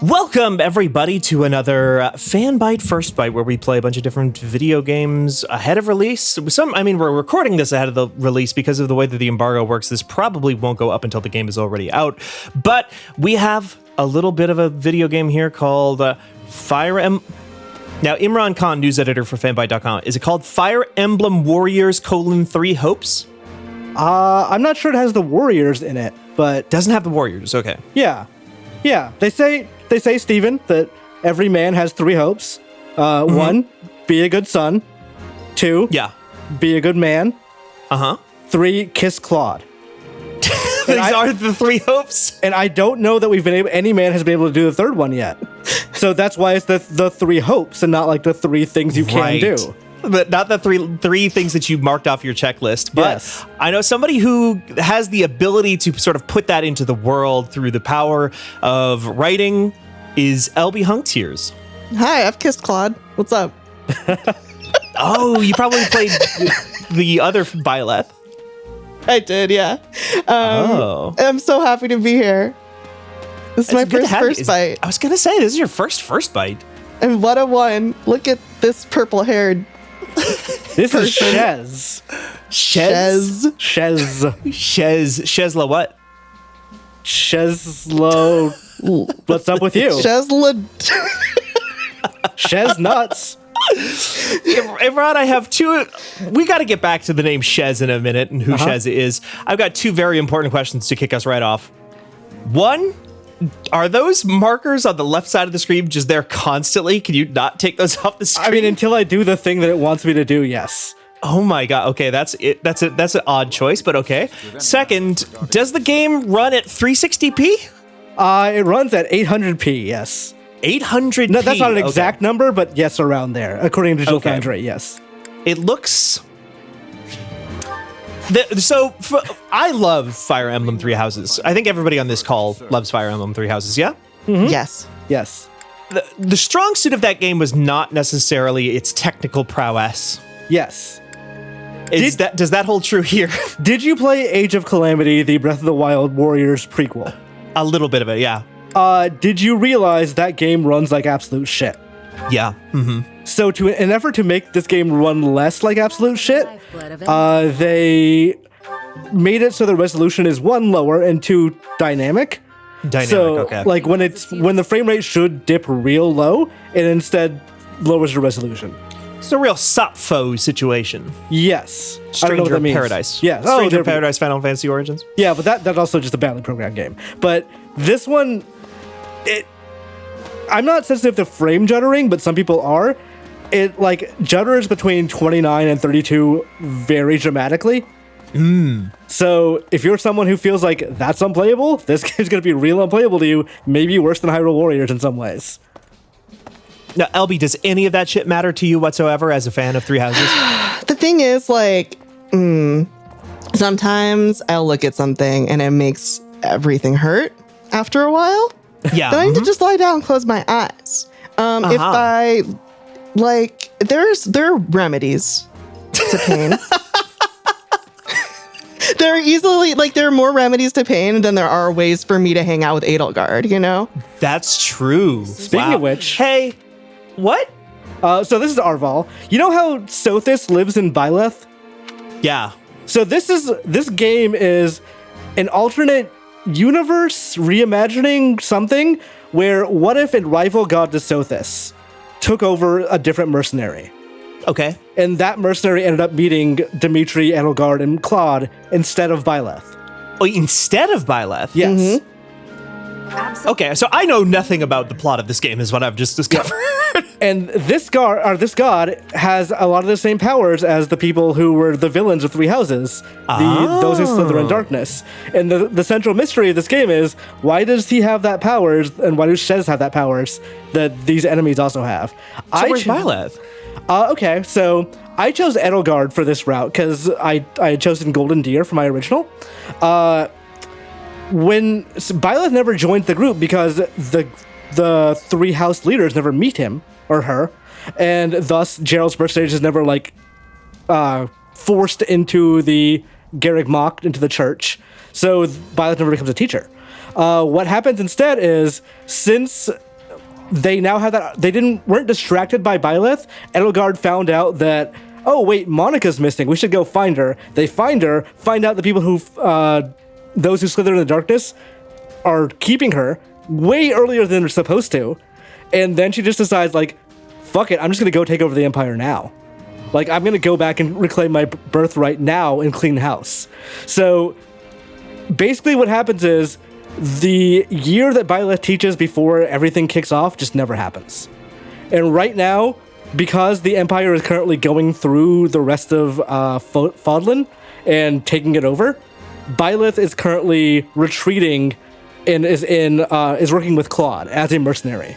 Welcome, everybody, to another Fan Byte First Byte, where we play a bunch of different video games ahead of release. We're recording this ahead of the release because of the way that the embargo works. This probably won't go up until the game is already out. But we have a little bit of a video game here called Fire Emblem. Now, Imran Khan, news editor for fanbyte.com. Is it called Fire Emblem Warriors: 3 Hopes? I'm not sure it has the Warriors in it, but Doesn't have the Warriors, okay. yeah. They say, Steven, that every man has 3 hopes. One, be a good son. 2, Yeah. be a good man. Uh-huh. 3, kiss Claude. These are the 3 hopes? And I don't know that any man has been able to do the third one yet. So that's why it's the 3 hopes and not like the 3 things you can do. But not the three things that you marked off your checklist. But Yes. I know somebody who has the ability to sort of put that into the world through the power of writing is LB Hunktears. Hi, I've kissed Claude. What's up? Oh, you probably played the other Byleth. I did, yeah. Oh. I'm so happy to be here. This is my It's good to first have you. first bite. I was going to say, this is your first bite. And what a one. Look at this purple-haired This is Shez. Shez? Shezla what? Shezlo. What's up with you? Shezla. Shez nuts. Imran, I have 2. We got to get back to the name Shez in a minute and who Shez is. I've got 2 very important questions to kick us right off. 1, are those markers on the left side of the screen just there constantly? Can you not take those off the screen? I mean, until I do the thing that it wants me to do, yes. Oh my god. Okay, that's it. That's an odd choice, but okay. Second, does the game run at 360p? It runs at 800p, yes. 800p. No, that's not an exact okay. number, but yes, around there. According to Digital Okay. Foundry, yes. It looks... I love Fire Emblem 3 Houses. I think everybody on this call loves Fire Emblem 3 Houses, yeah? Yes. Yes. The strong suit of that game was not necessarily its technical prowess. Yes. Does that hold true here? Did you play Age of Calamity, the Breath of the Wild Warriors prequel? A little bit of it, yeah. Did you realize that game runs like absolute shit? Yeah. So in an effort to make this game run less like absolute shit, they made it so the resolution is 1, lower, and 2, dynamic. So, okay. like when the frame rate should dip real low, it instead lowers the resolution. It's a real Sapfo situation. Yes. I don't know Stranger what that of means. Paradise. Yeah. Stranger of Paradise Final Fantasy Origins. Yeah, but that's also just a badly programmed game. But this one, I'm not sensitive to frame juddering, but some people are. It like judders between 29 and 32 very dramatically. So if you're someone who feels like that's unplayable, this game's gonna be real unplayable to you. Maybe worse than Hyrule Warriors in some ways. Now, LB, does any of that shit matter to you whatsoever as a fan of 3 Houses? The thing is, like, sometimes I'll look at something and it makes everything hurt after a while. Yeah. Then I need to just lie down and close my eyes. If I, like, there are remedies to pain. There are more remedies to pain than there are ways for me to hang out with Edelgard, you know? That's true. Speaking of which, Hey, what? so this is Arval. You know how Sothis lives in Byleth? Yeah. So this game is an alternate universe reimagining something where what if a rival god to Sothis took over a different mercenary? Okay. And that mercenary ended up meeting Dimitri, Edelgard, and Claude instead of Byleth. Oh, instead of Byleth? Yes. Okay, so I know nothing about the plot of this game is what I've just discovered. And this god has a lot of the same powers as the people who were the villains of 3 Houses, those who slither in darkness. And the central mystery of this game is, why does he have that powers, and why does Shez have that powers that these enemies also have? So where's Byleth? Okay, so I chose Edelgard for this route because I had chosen Golden Deer for my original. When Byleth never joined the group because the 3 house leaders never meet him or her, and thus Gerald's birth stage is never forced into the Garrick Mock into the church. So Byleth never becomes a teacher. What happens instead is, since they now have that. They weren't distracted by Byleth. Edelgard found out that, oh wait, Monica's missing. We should go find her. They find her. Find out the people who, those who slither in the darkness, are keeping her way earlier than they're supposed to. And then she just decides, like, fuck it, I'm just gonna go take over the Empire now. Like, I'm gonna go back and reclaim my birthright now and clean house. So basically what happens is the year that Byleth teaches before everything kicks off just never happens. And right now, because the Empire is currently going through the rest of Fodlan and taking it over, Byleth is currently retreating and is working with Claude as a mercenary.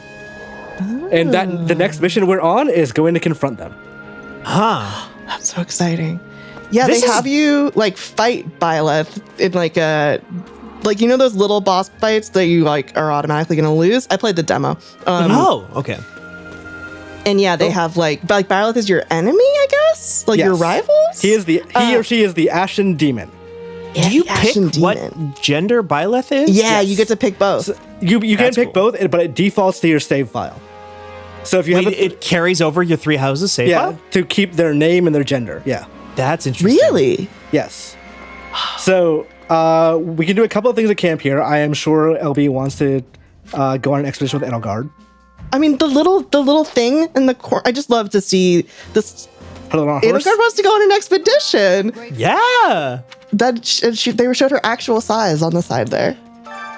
And that the next mission we're on is going to confront them. Huh. That's so exciting. Yeah, This they is- have you like fight Byleth in like a you know those little boss fights that you like are automatically gonna lose. I played the demo. Oh, okay. And yeah, they have like Byleth is your enemy, I guess? Like your Yes. rivals? He or she is the Ashen Demon. Yeah, Do you the Ashen pick what Demon. gender Byleth is? Yeah, Yes. you get to pick both. You can That's pick cool. both, but it defaults to your save file. So if you Wait, have it carries over your 3 houses save file? to keep their name and their gender. Yeah. That's interesting. Really? Yes. So we can do a couple of things at camp here. I am sure LB wants to go on an expedition with Edelgard. I mean, the little thing in the corner. I just love to see this. Put it on a horse. Edelgard wants to go on an expedition. Yeah. They showed her actual size on the side there.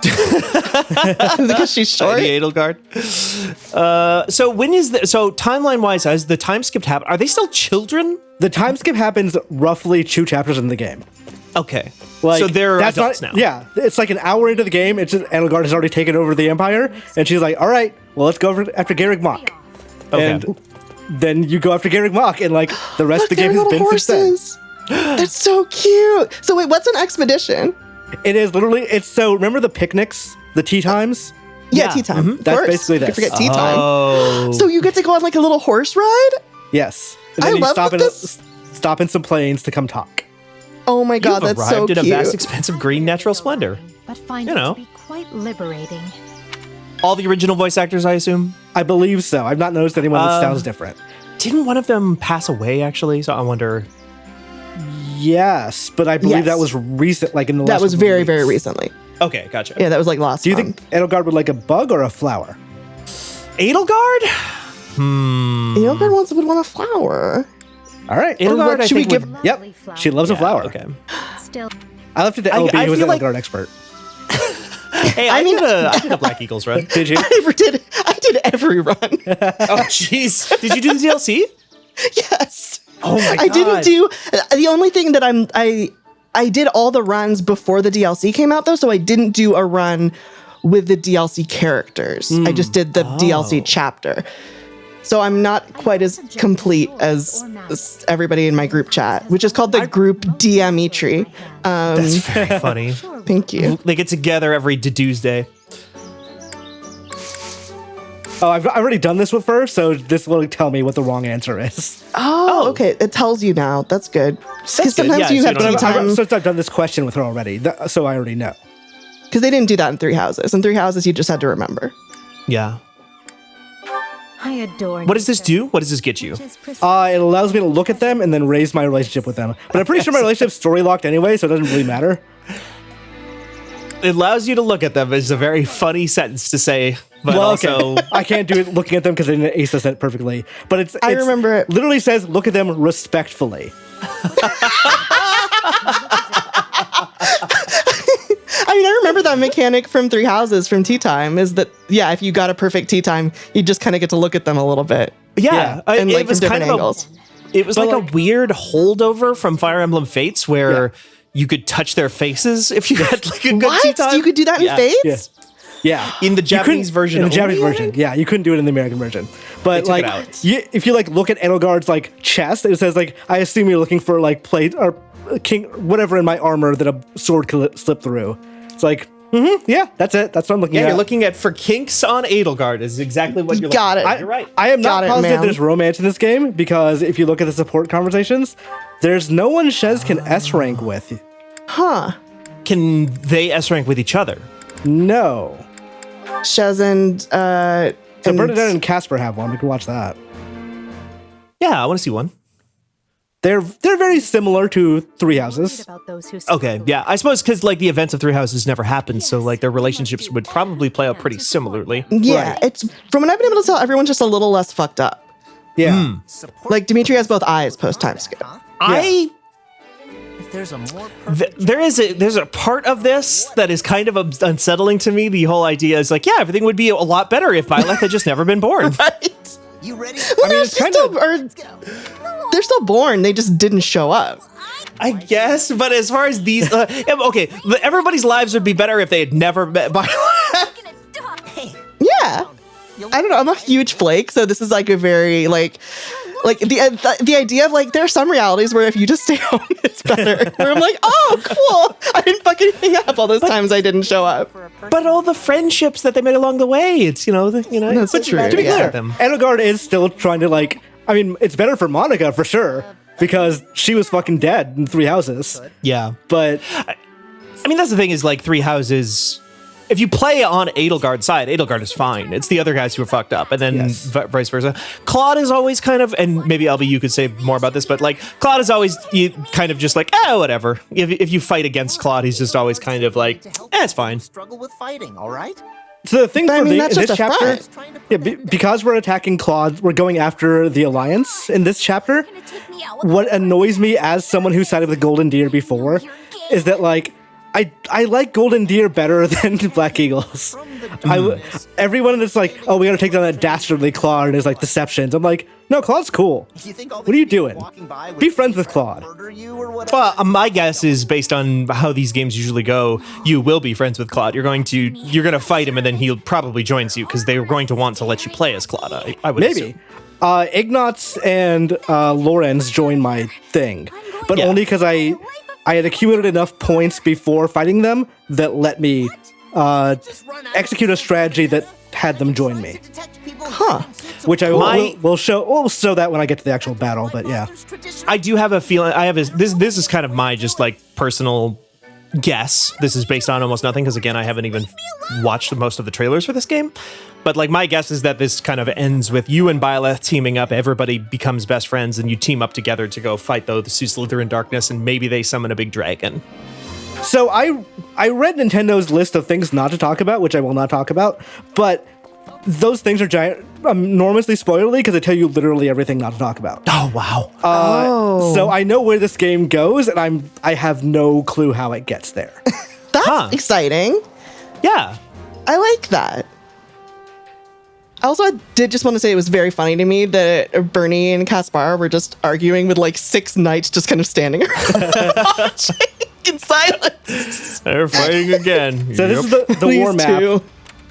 Because she's short. The Edelgard. So when is so timeline wise, has the time skipped happen? Are they still children? The time skip happens roughly 2 chapters in the game. Okay. Like, so they're that's adults not, now. Yeah, it's like an hour into the game. It's just Edelgard has already taken over the Empire, and she's like, "All right, well, let's go after Garrick Mach." Okay. And then you go after Garrick Mach, and like the rest of the game They're has little been since then. horses. That's so cute. So wait, what's an expedition? It is literally. It's so. Remember the picnics, the tea times. Yeah, Yeah, tea time. Of That's course. basically You this. forget tea time. Oh. So you get to go on like a little horse ride? Yes. And I then you love stop that stop in some planes to come talk. Oh my god, You've that's so arrived cute. in a vast expanse of green natural splendor. But find You it know. to be quite liberating. All the original voice actors, I assume. I believe so. I've not noticed anyone that sounds different. Didn't one of them pass away actually? So I wonder. Yes, but I believe Yes. that was recent, like in the last. That was couple of very, weeks. very recently. Okay, gotcha. Yeah, that was like last Do you month. think Edelgard would like a bug or a flower? Edelgard? Edelgard would want a flower. All right. Edelgard, what I should we think give- would- Yep. She loves a flower. Okay. Still, I left it to I- LB, I who is feel an like- Edelgard expert. Hey, I did a Black Eagles run. Did you? I did every run. Oh, jeez. Did you do the DLC? Yes. Oh my god. I didn't do the only thing that I did all the runs before the DLC came out though, so I didn't do a run with the DLC characters. I just did the DLC chapter. So I'm not quite as complete as everybody in my group chat, which is called the group Dimitri. That's very funny. Thank you. They get together every Tuesday. Oh, I've already done this with her, so this will tell me what the wrong answer is. Oh, okay. It tells you now. That's good. Because good. sometimes Yeah, you so have you don't tea have- time. Since I've done this question with her already, so I already know. Because they didn't do that in Three Houses. In Three Houses, you just had to remember. Yeah. I adore. What does this do? What does this get you? It allows me to look at them and then raise my relationship with them. But I'm pretty sure my relationship's story locked anyway, so it doesn't really matter. It allows you to look at them is a very funny sentence to say, but also I can't do it looking at them because I didn't ace this it perfectly. But I remember it. Literally says, look at them respectfully. I mean, I remember that mechanic from Three Houses from Tea Time is that, yeah, if you got a perfect tea time, you just kind of get to look at them a little bit. yeah, And like it was from kind different of angles. it was But like like- a weird holdover from Fire Emblem Fates where you could touch their faces if you had like a good tea What? time. You could do that in Yeah. Fates? Yeah. In the You Japanese couldn't- version In the Japanese only, I version. think? Yeah, you couldn't do it in the American version. But They took like, it out. if you like look at Edelgard's like chest, it says like, I assume you're looking for like plate or king, whatever in my armor that a sword could slip through. It's like, yeah, that's it. That's what I'm looking Yeah, at. you're looking at for kinks on Edelgard is exactly what you're Got looking it. at. You're right. I am not Got it, positive ma'am. there's romance in this game because if you look at the support conversations, there's no one Shez can S rank with. Huh. Can they S rank with each other? No. Shez and So Bernadette and Casper have one. We can watch that. Yeah, I want to see one. They're very similar to Three Houses. About those who Okay, yeah. I suppose because like the events of Three Houses never happened, so like their relationships would probably play out pretty similarly. Yeah, Right. it's from what I've been able to tell, everyone's just a little less fucked up. Yeah. Like Dimitri has both eyes post time skip. I If there's a more there's a part of this that is kind of unsettling to me. The whole idea is like, yeah, everything would be a lot better if Byleth had just never been born. Right? you ready? Well, mean, no, it's she's kind still, of- or they're still born. They just didn't show up. I guess, but as far as these, okay, everybody's lives would be better if they had never met Byleth. Yeah. I don't know. I'm a huge flake, so this is like a very like the idea of like there are some realities where if you just stay home, it's better. Where I'm like, oh, cool. I didn't fucking hang up all those times I didn't show up. But all the friendships that they made along the way, it's That's it's true, bad to be yeah. clear with them. Edelgard is still trying to like. I mean, it's better for Monica for sure because she was fucking dead in Three Houses. Yeah, But I mean that's the thing is like Three Houses. If you play on Edelgard's side, Edelgard is fine. It's the other guys who are fucked up, and then Yes. vice versa. Claude is always kind of, and maybe Albie, you could say more about this, but like Claude is always kind of just like, whatever. If you fight against Claude, he's just always kind of like, it's fine. Struggle with fighting, all right? so the thing But I for mean, the, that's in just this a chapter, front. yeah, because we're attacking Claude, we're going after the Alliance in this chapter. What annoys me as someone who sided with Golden Deer before is that like I like Golden Deer better than Black Eagles. Everyone is like, oh, we gotta take down that dastardly Claude and his like deceptions. I'm like, no, Claude's cool. You think all What are you these people doing? walking by would Be friends with Claude. murder you or whatever? Well, my guess is based on how these games usually go, you will be friends with Claude. You're going to fight him, and then he'll probably joins you because they're going to want to let you play as Claude. I would Maybe. assume. Ignatz and Lorenz joined my thing, but Yeah. only because I had accumulated enough points before fighting them that let me execute a strategy that had them join me. Huh. Which I My- will show. We'll show that when I get to the actual battle. But yeah, I do have a feeling. This is kind of my just like personal guess. This is based on almost nothing because again, I haven't even watched most of the trailers for this game. But like my guess is that this kind of ends with you and Byleth teaming up. Everybody becomes best friends, and you team up together to go fight the Slither in darkness, and maybe they summon a big dragon. so I read Nintendo's list of things not to talk about, which I will not talk about. But those things are enormously spoilerly because they tell you literally everything not to talk about. Oh wow! So I know where this game goes, and I have no clue how it gets there. That's exciting. Yeah. I like that. Also, I did just want to say it was very funny to me that Bernie and Caspar were just arguing with like 6 knights just kind of standing around watching in silence. They're fighting again. So this is the These war map. two.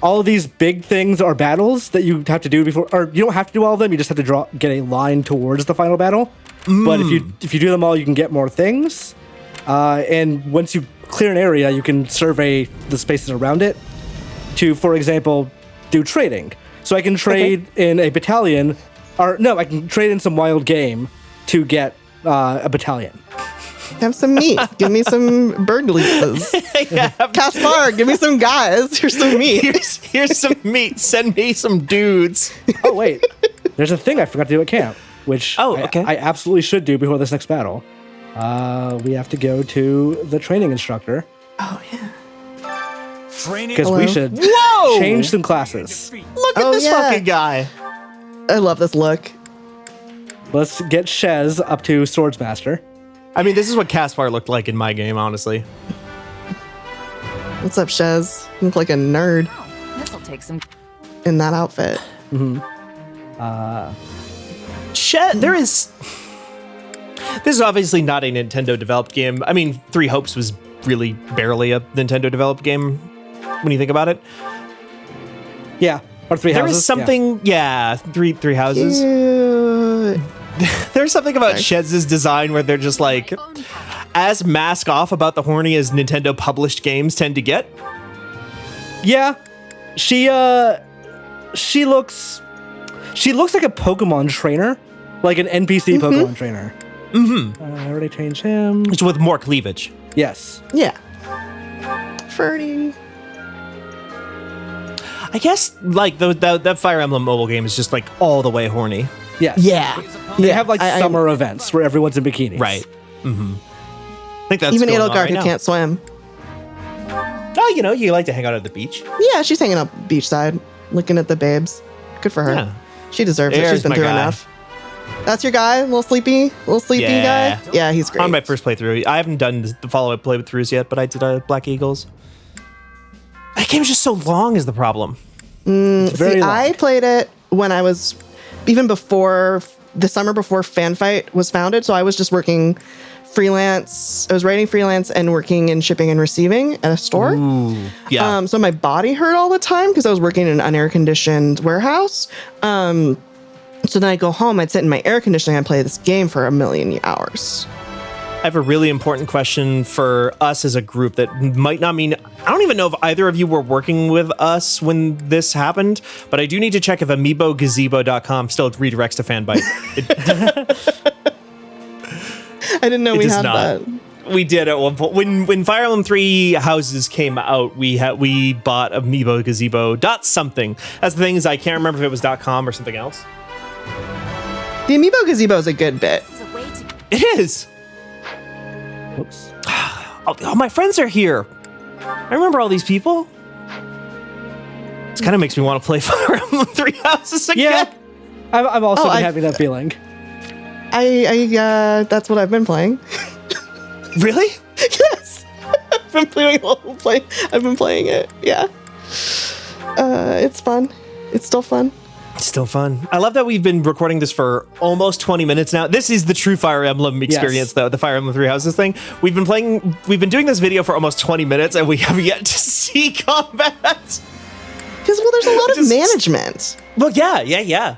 All of these big things are battles that you have to do before, or you don't have to do all of them. You just have to get a line towards the final battle. But if you do them all, you can get more things. And once you clear an area, you can survey the spaces around it to, for example, do trading. So I can trade in a battalion, or no, I can trade in some wild game to get a battalion. Have some meat. Give me some bird leases. Yeah. Caspar, give me some guys. Here's some meat. Here's some meat. Send me some dudes. Oh wait, there's a thing I forgot to do at camp, which okay. I absolutely should do before this next battle. We have to go to the training instructor Oh, yeah. because we Hello? should Whoa! change some classes. Look at Oh, this yeah. fucking guy. I love this look. Let's get Shez up to Swordsmaster. I mean, this is what Caspar looked like in my game, honestly. What's up, Shez? You look like a nerd This'll take some. in that outfit. There is. This is obviously not a Nintendo developed game. I mean, Three Hopes was really barely a Nintendo developed game when you think about it. Yeah, or Three There Houses. is something, three houses. Cute. There's something about Shez's design where they're just like as mask off about the horny as Nintendo published games tend to get. Yeah, she looks like a Pokemon trainer, like an NPC Pokemon trainer. I already changed him. Just with more cleavage. Yes. Yeah. Ferdy. I guess like that Fire Emblem mobile game is just like all the way horny. Yes. Yeah. They have like summer events where everyone's in bikinis. Right. Mm-hmm. I think that's Even going on Edelgard, right who now. can't swim. Oh, you like to hang out at the beach. Yeah, she's hanging out beachside, looking at the babes. Good for her. Yeah. She deserves it. There's She's been my through guy. enough. That's your guy, little sleepy Yeah. guy. Yeah, he's great. On my first playthrough, I haven't done the follow-up playthroughs yet, but I did Black Eagles. That game's just so long is the problem. Very long. I played it when I was even before the summer before Fanfight was founded. So I was just working freelance. I was writing freelance and working in shipping and receiving at a store. Yeah. So my body hurt all the time because I was working in an unair conditioned warehouse. So then I go home, I'd sit in my air conditioning and play this game for a million hours. I have a really important question for us as a group that might not mean, I don't even know if either of you were working with us when this happened, but I do need to check if AmiiboGazebo.com still redirects to Fanbyte. I didn't know It we does had not. that. We did at one point. When Fire Emblem 3 Houses came out, we bought Amiibo Gazebo something. That's the thing is I can't remember if it was .com or something else. The Amiibo Gazebo is a good bit. It is. Whoops. All my friends are here. I remember all these people. This kind of makes me want to play Fire Emblem 3 Houses again. Yeah. I've also been I- having that feeling. That's what I've been playing. Really? Yes, I've been playing the whole play. I've been playing it. Yeah, it's fun. It's still fun. It's still fun. I love that we've been recording this for almost 20 minutes now. This is the true Fire Emblem experience, though, the Fire Emblem 3 Houses thing. We've been doing this video for almost 20 minutes, and we have yet to see combat. Because there's a lot of management. Well, yeah.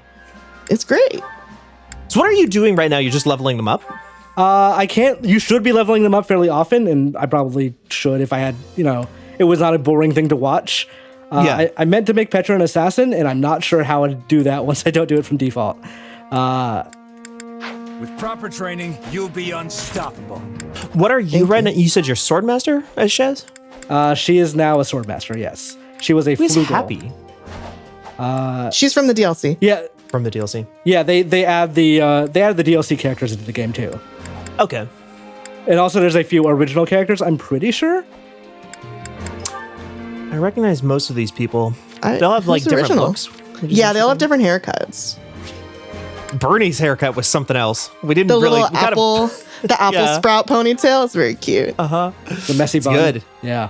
It's great. So what are you doing right now? You're just leveling them up? I can't. You should be leveling them up fairly often, and I probably should if I had, it was not a boring thing to watch. Yeah. I meant to make Petra an assassin, and I'm not sure how to do that once I don't do it from default. With proper training, you'll be unstoppable. What are you right now? You said you're Swordmaster as Shez? She is now a swordmaster. Yes, she was a Who's flugel. happy She's from the DLC. Yeah, from the DLC? yeah. They add the DLC characters into the game too, Okay. and also there's a few original characters. I'm pretty sure. I recognize most of these people. They'll have who's like different original? looks. Yeah, they all have different haircuts. Bernie's haircut was something else. We didn't The really. little apple, the apple Yeah. sprout ponytail is very cute. The messy bun. good. Yeah.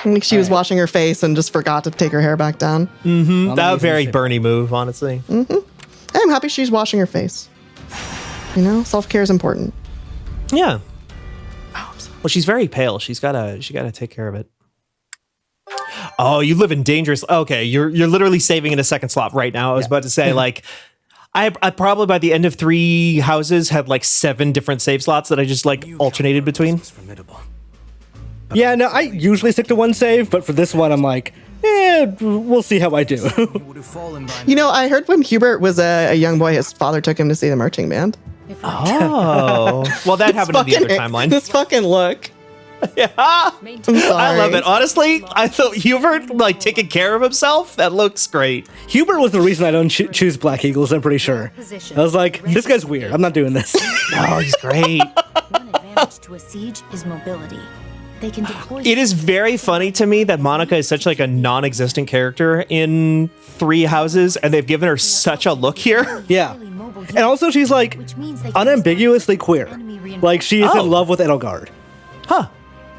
Like she was washing her face and just forgot to take her hair back down. That was a very Bernie move, honestly. I'm happy she's washing her face. Self-care is important. Yeah. Oh, I'm sorry. Well, she's very pale. She gotta take care of it. Oh, you live in dangerous. Okay, you're literally saving in a second slot right now. I was about to say like. I probably by the end of 3 Houses had like 7 different save slots that I just like alternated between. Formidable. Yeah. No, I usually stick to one save, but for this one, I'm like, we'll see how I do. You would have fallen by I heard when Hubert was a young boy, his father took him to see the marching band. Oh, well, that happened in the other timeline. This fucking look. Yeah. I'm sorry. I love it. Honestly, I thought Hubert like taking care of himself. That looks great. Hubert was the reason I don't choose Black Eagles. I'm pretty sure. I was like, this guy's weird. I'm not doing this. Oh, he's great. One advantage to a siege is mobility. They can deploy. It is very funny to me that Monica is such like a non-existent character in 3 Houses, and they've given her such a look here. Yeah. And also, she's like unambiguously queer. Like she is Oh. in love with Edelgard. Huh.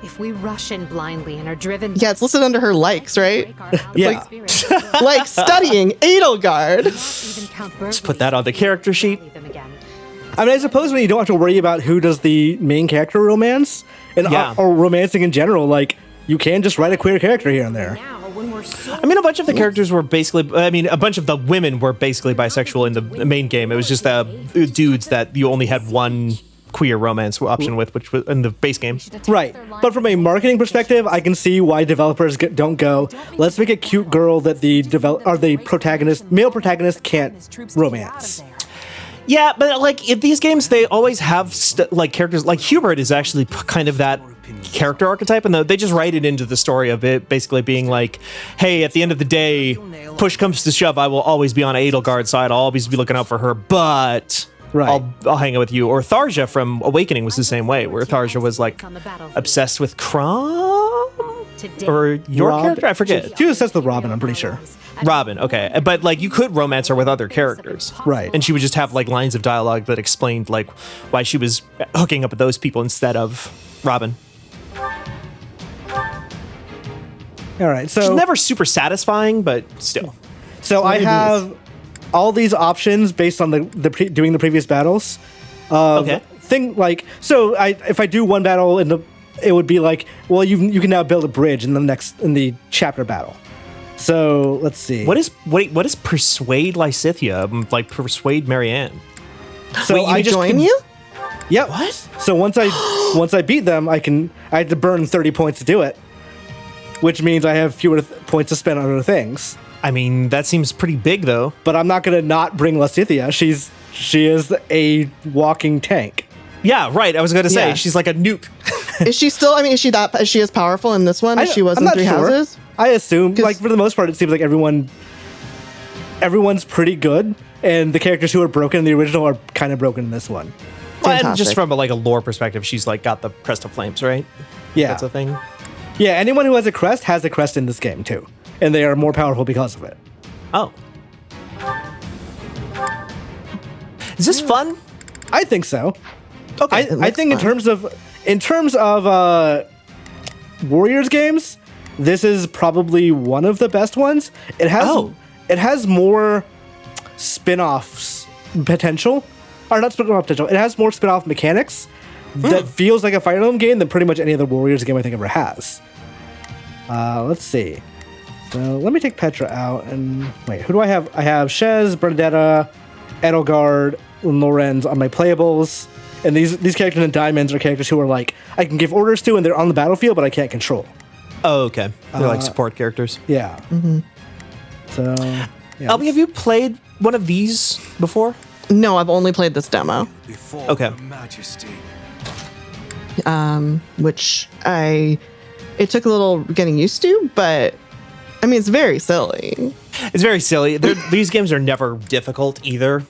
If we rush in blindly and are driven, Yeah, it's listed under her likes, right? Yeah. Like studying Edelgard. Just put that on the character sheet. I mean, I suppose when you don't have to worry about who does the main character romance and Yeah. or romancing in general, like you can just write a queer character here and there. Now, when we're so I mean, a bunch of the characters were basically, a bunch of the women were basically bisexual in the main game. It was just the dudes that you only had one queer romance option with, which was in the base game. Right. But from a marketing perspective, I can see why developers don't go, let's make a cute girl that the male protagonist can't romance. Yeah, but like in these games, they always have like characters like Hubert is actually kind of that character archetype, and they just write it into the story of it basically being like, hey, at the end of the day, push comes to shove, I will always be on Edelgard's side, I'll always be looking out for her, but I'll hang out with you. Or Tharja from Awakening was the same way, where Tharja was like obsessed with Crom, or your character, I forget. She was obsessed with Robin, I'm pretty sure. Robin, okay, but like you could romance her with other characters, right? And she would just have like lines of dialogue that explained like why she was hooking up with those people instead of Robin. All right, so it's never super satisfying, but still. So I have all these options based on doing the previous battles. Okay. If I do one battle it would be like, well, you can now build a bridge in the chapter battle. So let's see. What is persuade Lysithea? Like persuade Marianne? So I join you? Yep. What? So once I beat them, I had to burn 30 points to do it, which means I have fewer points to spend on other things. I mean, that seems pretty big, though. But I'm not gonna not bring Lysithea. She is a walking tank. Yeah, right. I was gonna say she's like a nuke. Is she still? I mean, is she as powerful in this one as she was in Three Houses? I assume, like, for the most part, it seems like everyone's pretty good, and the characters who are broken in the original are kind of broken in this one. Well, and just from a lore perspective, she's like got the crest of flames, right? Yeah, that's a thing. Yeah, anyone who has a crest in this game too, and they are more powerful because of it. Oh, is this fun? I think so. Okay, I think fun. in terms of Warriors games, this is probably one of the best ones. It has more spin-offs potential. Or not spin-off potential. It has more spin-off mechanics that feels like a Fire Emblem game than pretty much any other Warriors game I think ever has. Let's see. So let me take Petra out and wait, who do I have? I have Shez, Bernadetta, Edelgard, and Lorenz on my playables. And these characters in Diamonds are characters who are like, I can give orders to and they're on the battlefield, but I can't control. Oh, okay. They're like support characters. Yeah. Mm-hmm. So, yeah. Albie, have you played one of these before? No, I've only played this demo. Okay. Which it took a little getting used to, but I mean, it's very silly. It's very silly. These games are never difficult either.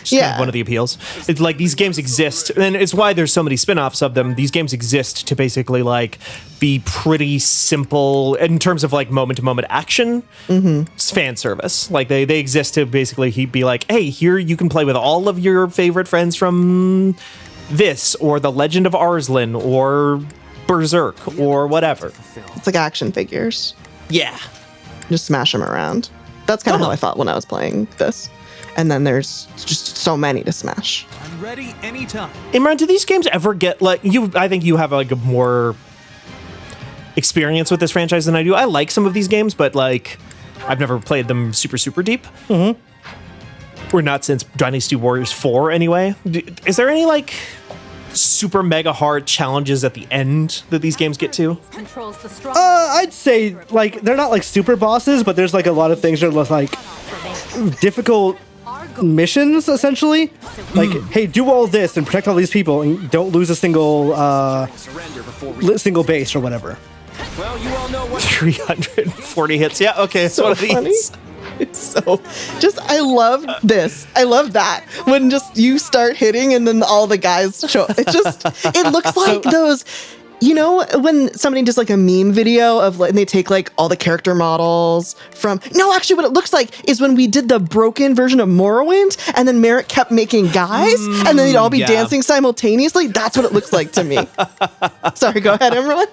Kind of one of the appeals. It's like these games exist, and it's why there's so many spin-offs of them. These games exist to basically like be pretty simple in terms of like moment-to-moment action. It's fan service. Like they exist to basically be like, hey, here you can play with all of your favorite friends from this, or The Legend of Arslan, or Berserk, or whatever. It's like action figures. Yeah. Just smash them around. That's kind of how I thought when I was playing this. And then there's just so many to smash. I'm ready anytime. Imran, do these games ever get like you? I think you have like a more experience with this franchise than I do. I like some of these games, but like I've never played them super deep. Or not since Dynasty Warriors 4 anyway. Is there any like super mega hard challenges at the end that these games get to? I'd say like they're not like super bosses, but there's like a lot of things that are like difficult missions essentially. Like, hey, do all this and protect all these people and don't lose a single base or whatever. Well, you all know what 340 hits. Yeah, okay, it's one of these. It's so I love this. I love that when just you start hitting and then all the guys show. It looks like those. You know, when somebody does like a meme video of like, and they take like all the character models from, no, actually what it looks like is when we did the broken version of Morrowind and then Merrick kept making guys and then they'd all be dancing simultaneously. That's what it looks like to me. Sorry, go ahead, Emerald.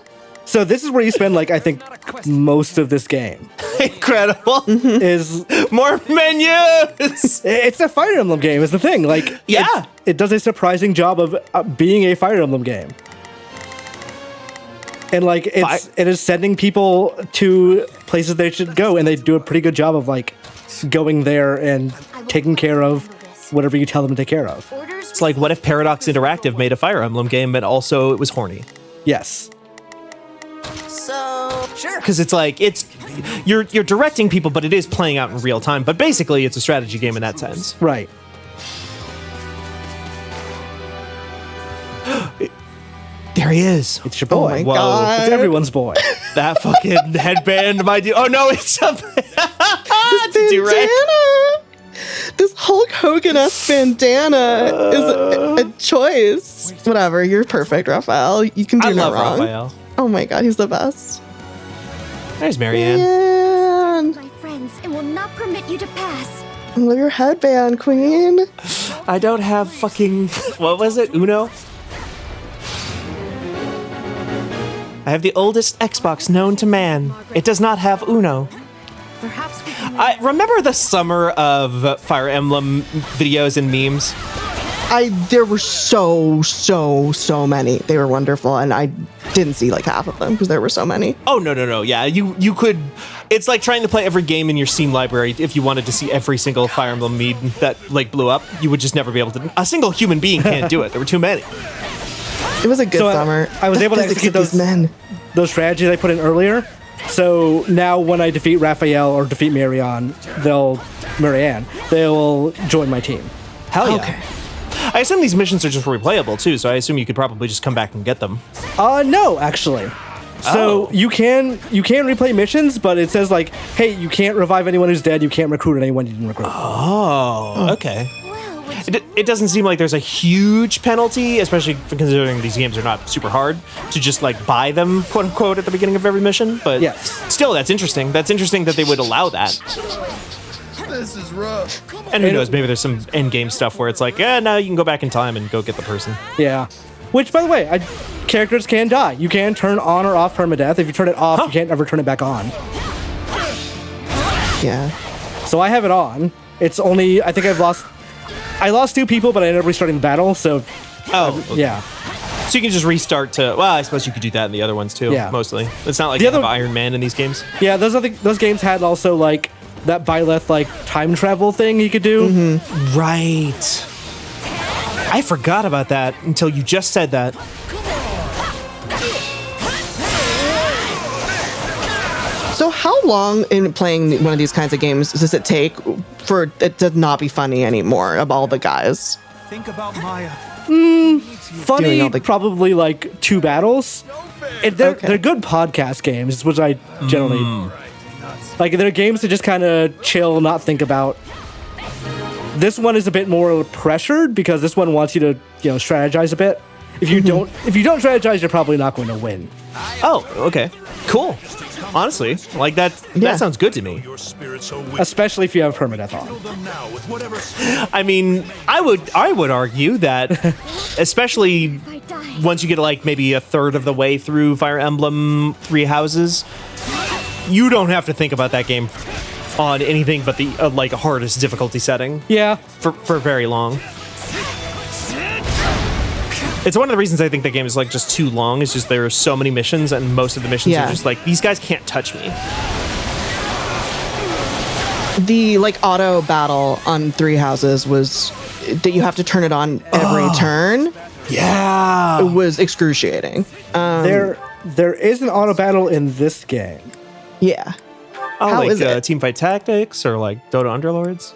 So this is where you spend like, I think most of this game. Incredible. Is more menus. It's a Fire Emblem game is the thing. Like, yeah, it does a surprising job of being a Fire Emblem game. And like it is sending people to places they should go, and they do a pretty good job of like going there and taking care of whatever you tell them to take care of. It's like, what if Paradox Interactive made a Fire Emblem game, but also it was horny? Yes. So sure. Because it's like you're directing people, but it is playing out in real time. But basically, it's a strategy game in that sense. There he is. It's your boy. Oh my Whoa. god. It's everyone's boy. That fucking headband, my dude. Oh no, it's a do-rag. Bandana. This Hulk Hogan-esque bandana is a choice. Whatever, you're perfect, Raphael. You can do I no love wrong. Raphael. Oh my god, he's the best. There's Marianne. Man, My friends, and will not permit you to pass. I love your headband, Queen. I don't have fucking, what was it, Uno? I have the oldest Xbox known to man. It does not have Uno. Perhaps we can. I remember the summer of Fire Emblem videos and memes. There were so many. They were wonderful, and I didn't see like half of them because there were so many. Oh no. Yeah, you could. It's like trying to play every game in your Steam library. If you wanted to see every single Fire Emblem meme that like blew up, you would just never be able to. A single human being can't do it. There were too many. It was a good summer. I was The able to physics execute of these men. those strategies I put in earlier. So now when I defeat Raphael or defeat Marianne, they'll join my team. Hell yeah. Okay. I assume these missions are just replayable too, so I assume you could probably just come back and get them. No, actually. So you can replay missions, but it says like, hey, you can't revive anyone who's dead. You can't recruit anyone you didn't recruit. Oh, okay. Well, which It doesn't seem like there's a huge penalty, especially considering these games are not super hard, to just like buy them, quote unquote, at the beginning of every mission. But Yes. still, that's interesting. That's interesting that they would allow that. This is rough. And who knows, maybe there's some end game stuff where it's like, no, you can go back in time and go get the person. Yeah. Which, by the way, characters can die. You can turn on or off permadeath. If you turn it off, you can't ever turn it back on. Yeah. So I have it on. It's only, I think I lost 2 people, but I ended up restarting the battle. So Oh, yeah. So you can just restart to. Well, I suppose you could do that in the other ones too. Yeah. Mostly. It's not like The you have other- Iron Man in these games. Yeah, those games had also like that Byleth like time travel thing you could do. Right. I forgot about that until you just said that. So how long in playing one of these kinds of games does it take for it to not be funny anymore of all the guys? Think about Maya. Doing Funny, all the- probably like 2 battles. They're Okay. good podcast games, which I generally like. They're games to just kind of chill, not think about. This one is a bit more pressured because this one wants you to strategize a bit. If you don't strategize, you're probably not going to win. Oh, okay. Cool. Honestly, like that. Yeah. That sounds good to me. Especially if you have permadeath on. I mean, I would argue that, especially I die? once you get like maybe a third of the way through Fire Emblem Three Houses, you don't have to think about that game on anything but the like hardest difficulty setting Yeah. for very long. It's one of the reasons I think the game is like just too long. Is just there are so many missions, and most of the missions Yeah. are just like these guys can't touch me. The like auto battle on 3 Houses was that you have to turn it on every turn. Yeah. It was excruciating. There is an auto battle in this game. Yeah. Oh, How like is it? Teamfight Tactics or like Dota Underlords.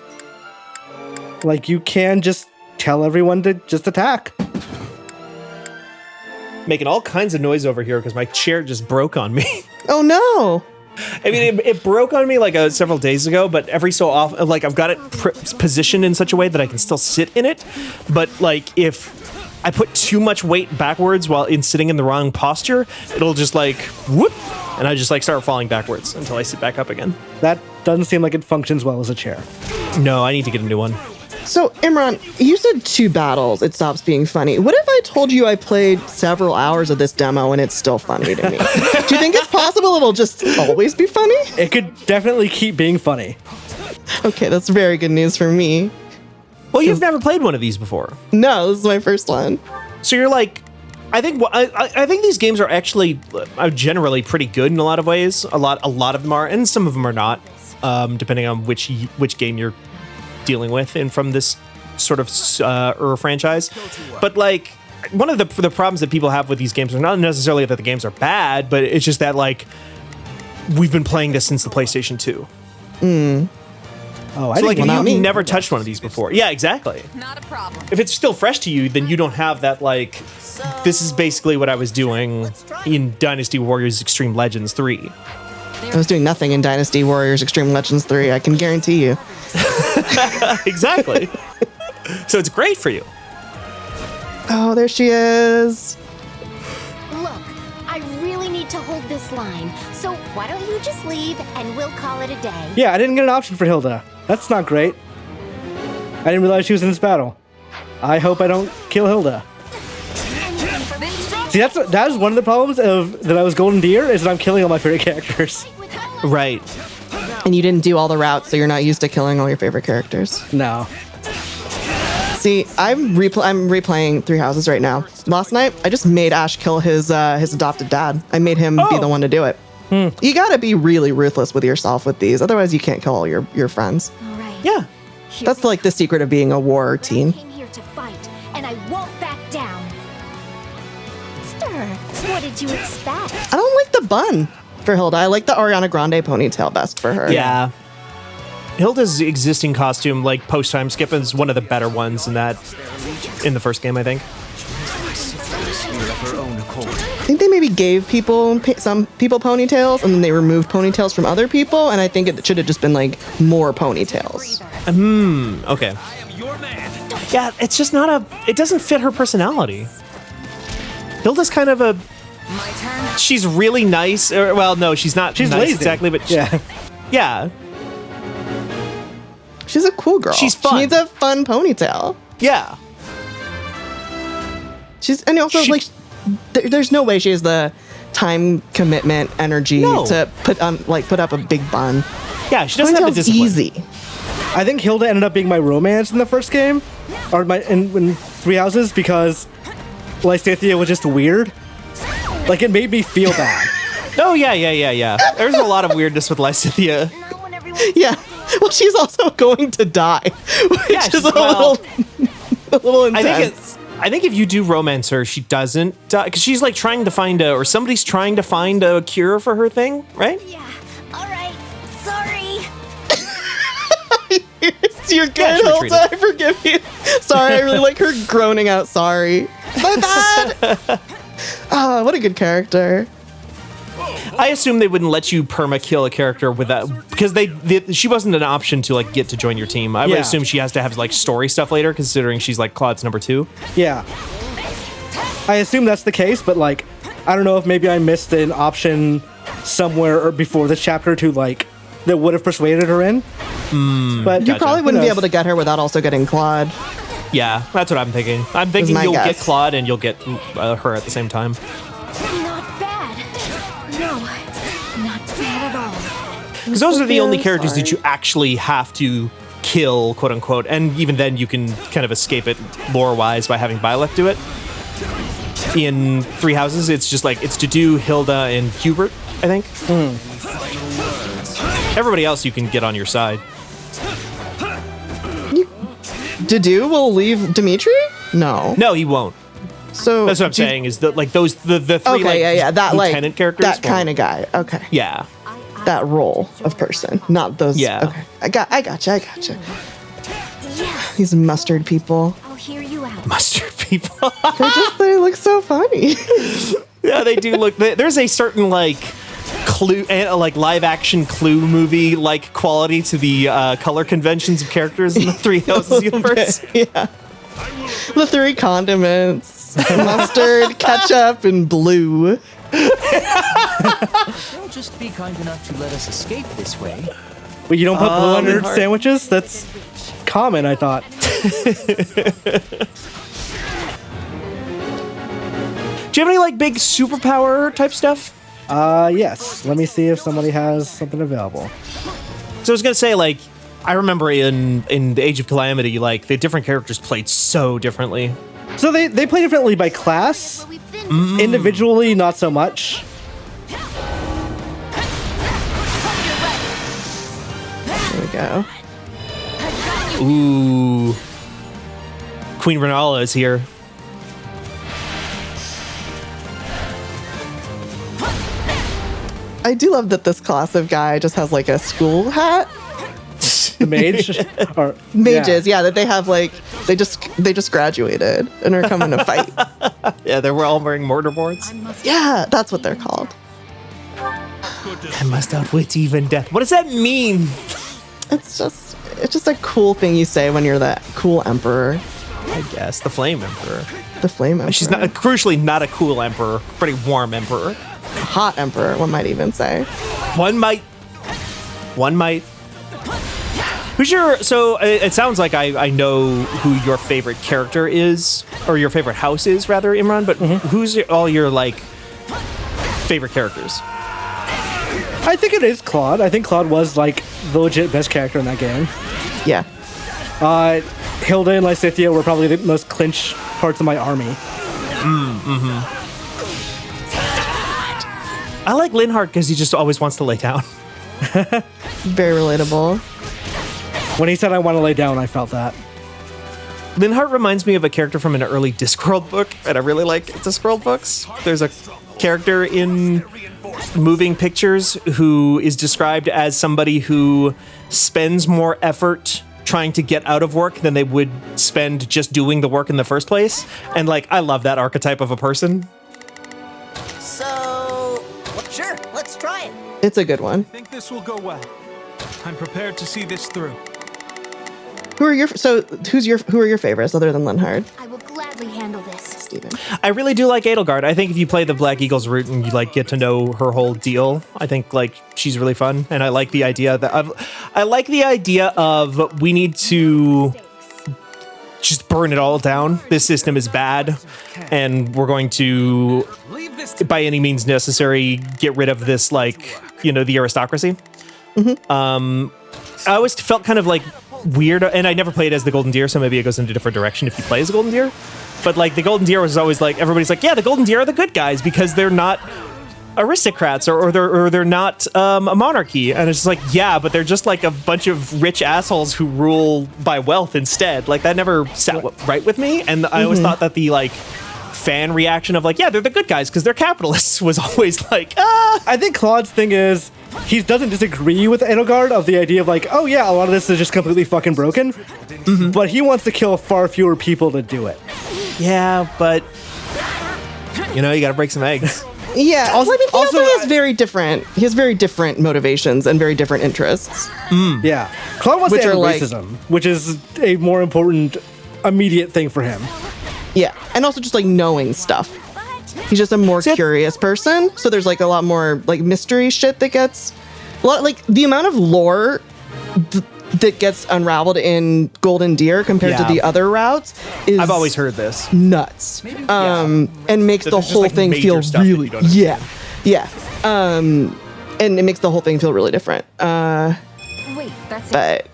Like you can just tell everyone to just attack. Making all kinds of noise over here because my chair just broke on me. Oh no. I mean, it broke on me like several days ago, but every so often, like I've got it positioned in such a way that I can still sit in it. But like if I put too much weight backwards while sitting in the wrong posture, it'll just like whoop, and I just like start falling backwards until I sit back up again. That doesn't seem like it functions well as a chair. No, I need to get a new one. So Imran, you said 2 battles, it stops being funny. What if I told you I played several hours of this demo and it's still funny to me? Do you think it's possible it'll just always be funny? It could definitely keep being funny. Okay, that's very good news for me. Well, you've never played one of these before, No, this is my first one. so you're like. I think I think these games are actually generally pretty good in a lot of ways. A lot of them are, and some of them are not, depending on which game you're dealing with and from this sort of franchise. But like one of the problems that people have with these games are not necessarily that the games are bad, but it's just that like we've been playing this since the PlayStation 2. Oh, I So like, didn't if know. you've never touched one of these before, yeah, exactly. Not a problem. If it's still fresh to you, then you don't have that like. This is basically what I was doing in Dynasty Warriors Extreme Legends 3. I was doing nothing in Dynasty Warriors Extreme Legends 3, I can guarantee you. Exactly. So it's great for you. Oh, there she is. Look, I really need to hold this line, so why don't you just leave and we'll call it a day. Yeah, I didn't get an option for Hilda. That's not great. I didn't realize she was in this battle. I hope I don't kill Hilda. See, that is one of the problems of that I was Golden Deer is that I'm killing all my favorite characters. Right. And you didn't do all the routes, so you're not used to killing all your favorite characters. No. See, I'm replaying Three Houses right now. Last night, I just made Ash kill his adopted dad. I made him be the one to do it. You gotta be really ruthless with yourself with these, otherwise you can't kill all your friends. All right. Yeah. That's like the secret of being a war teen. I came here to fight, and I won't back down. Stir, what did you expect? I don't like the bun for Hilda. I like the Ariana Grande ponytail best for her. Yeah. Hilda's existing costume, like post time skip, is one of the better ones in the first game, I think. I think they maybe gave some people ponytails, and then they removed ponytails from other people, and I think it should have just been like more ponytails. Okay. Yeah, it's just not it doesn't fit her personality. Hilda's kind of My turn. she's really nice. Well, no, she's not She's nice lazy. exactly, but Yeah. yeah. She's a cool girl. She's fun. She needs a fun ponytail. Yeah. And also there's no way she has the time commitment energy No. to put up a big bun. Yeah, she doesn't have the Ponytail's discipline. easy. I think Hilda ended up being my romance in the first game, or in Three Houses, because Lysithea was just weird. Like, it made me feel bad. Oh, yeah. There's a lot of weirdness with Lysithea. Not when everyone Yeah. Well, she's also going to die, which Yeah, is a little intense. I think if you do romance her, she doesn't die, because she's like trying to find or somebody's trying to find a cure for her thing, right? Yeah. All right. Sorry. You're good, Yeah, sure, Hilda. I forgive you. Sorry, I really like her groaning out sorry. My bad. Oh, what a good character. I assume they wouldn't let you perma kill a character without, because she wasn't an option to like get to join your team. I would Yeah. assume she has to have like story stuff later, considering she's like Claude's number 2. Yeah. I assume that's the case, but like, I don't know if maybe I missed an option somewhere or before this chapter to like, that would have persuaded her in. But You probably wouldn't be knows? able to get her without also getting Claude. Yeah, that's what I'm thinking. I'm thinking my you'll get guess. Claude and you'll get her at the same time. Not bad. No, not bad at all. Because those are the only I'm characters that sorry. you actually have to kill, quote unquote, and even then you can kind of escape it lore-wise by having Byleth do it. In Three Houses, it's just like, it's Dedue, Hilda, and Hubert, I think. Everybody else you can get on your side. Dedue will leave Dimitri? No. No, he won't. So That's what I'm saying, is that like the three like that lieutenant characters. that kind of guy. Okay. Yeah. That role of person, not those. Yeah. Okay. I gotcha. Yes. These mustard people. I'll hear you out. Mustard people. They look so funny. Yeah, they do look. There's a certain like Clue, like live action Clue movie like quality to the color conventions of characters in the Three Houses universe. Yeah. The 3 condiments: mustard, ketchup, and blue. Don't just be kind enough to let us escape this way. But you don't put blue on your heart. sandwiches? That's common, I thought. Do you have any like big superpower type stuff? Yes. Let me see if somebody has something available. So I was gonna say, like, I remember in the Age of Calamity, like the different characters played so differently. So they play differently by class. We've been Individually, not so much. There we go. Ooh, Queen Renala is here. I do love that this class of guy just has like a school hat. The mage? Or, Mages, yeah, that they have like they just graduated and are coming to fight. Yeah, they were all wearing mortarboards. Yeah, that's what they're called. I must outwit even death. What does that mean? It's just a cool thing you say when you're the cool emperor, I guess the Flame Emperor. the flame emperor. She's not crucially not a cool emperor, pretty warm emperor. hot emperor, one might even say. One might. Who's your? So it sounds like I know who your favorite character is, or your favorite house is, rather, Imran. But who's all your like favorite characters? I think it is Claude. I think Claude was like the legit best character in that game. Yeah. Hilda and Lysithea were probably the most clinch parts of my army. I like Linhardt because he just always wants to lay down. Very relatable. When he said I want to lay down, I felt that. Linhardt reminds me of a character from an early Discworld book, and I really like Discworld books. There's a character in Moving Pictures who is described as somebody who spends more effort trying to get out of work than they would spend just doing the work in the first place. And like, I love that archetype of a person. So, sure, let's try it. It's a good one. I think this will go well. I'm prepared to see this through. Who are your favorites other than Linhardt? I will gladly handle this. Steven. I really do like Edelgard. I think if you play the Black Eagles route and you like get to know her whole deal, I think like she's really fun. And I like the idea of we need to just burn it all down. This system is bad, and we're going to, by any means necessary, get rid of this, like, you know, the aristocracy. I always felt kind of like weird, and I never played as the Golden Deer, so maybe it goes in a different direction if you play as a Golden Deer. But like the Golden Deer was always like, everybody's like, yeah, the Golden Deer are the good guys because they're not aristocrats or they're not a monarchy. And it's just like, yeah, but they're just like a bunch of rich assholes who rule by wealth instead. Like that never sat right with me. And I always thought that the like fan reaction of like, yeah, they're the good guys because they're capitalists was always like, ah. I think Claude's thing is he doesn't disagree with Edelgard of the idea of like, oh yeah, a lot of this is just completely fucking broken. But he wants to kill far fewer people to do it. Yeah, but you know, you got to break some eggs. Yeah. Also- Well, I mean, he also also, has very different motivations and very different interests. Yeah. Claude wants Which to are end like- racism, which is a more important immediate thing for him. Yeah. And also just like knowing stuff. He's just a more curious person. So there's like a lot more like mystery shit that gets a lot, like the amount of lore that gets unraveled in Golden Deer compared to Yeah. the other routes is I've always heard this. nuts. And makes That the there's just, whole like, thing major feel stuff that you really don't understand. yeah. And it makes the whole thing feel really different. Wait, that's it. But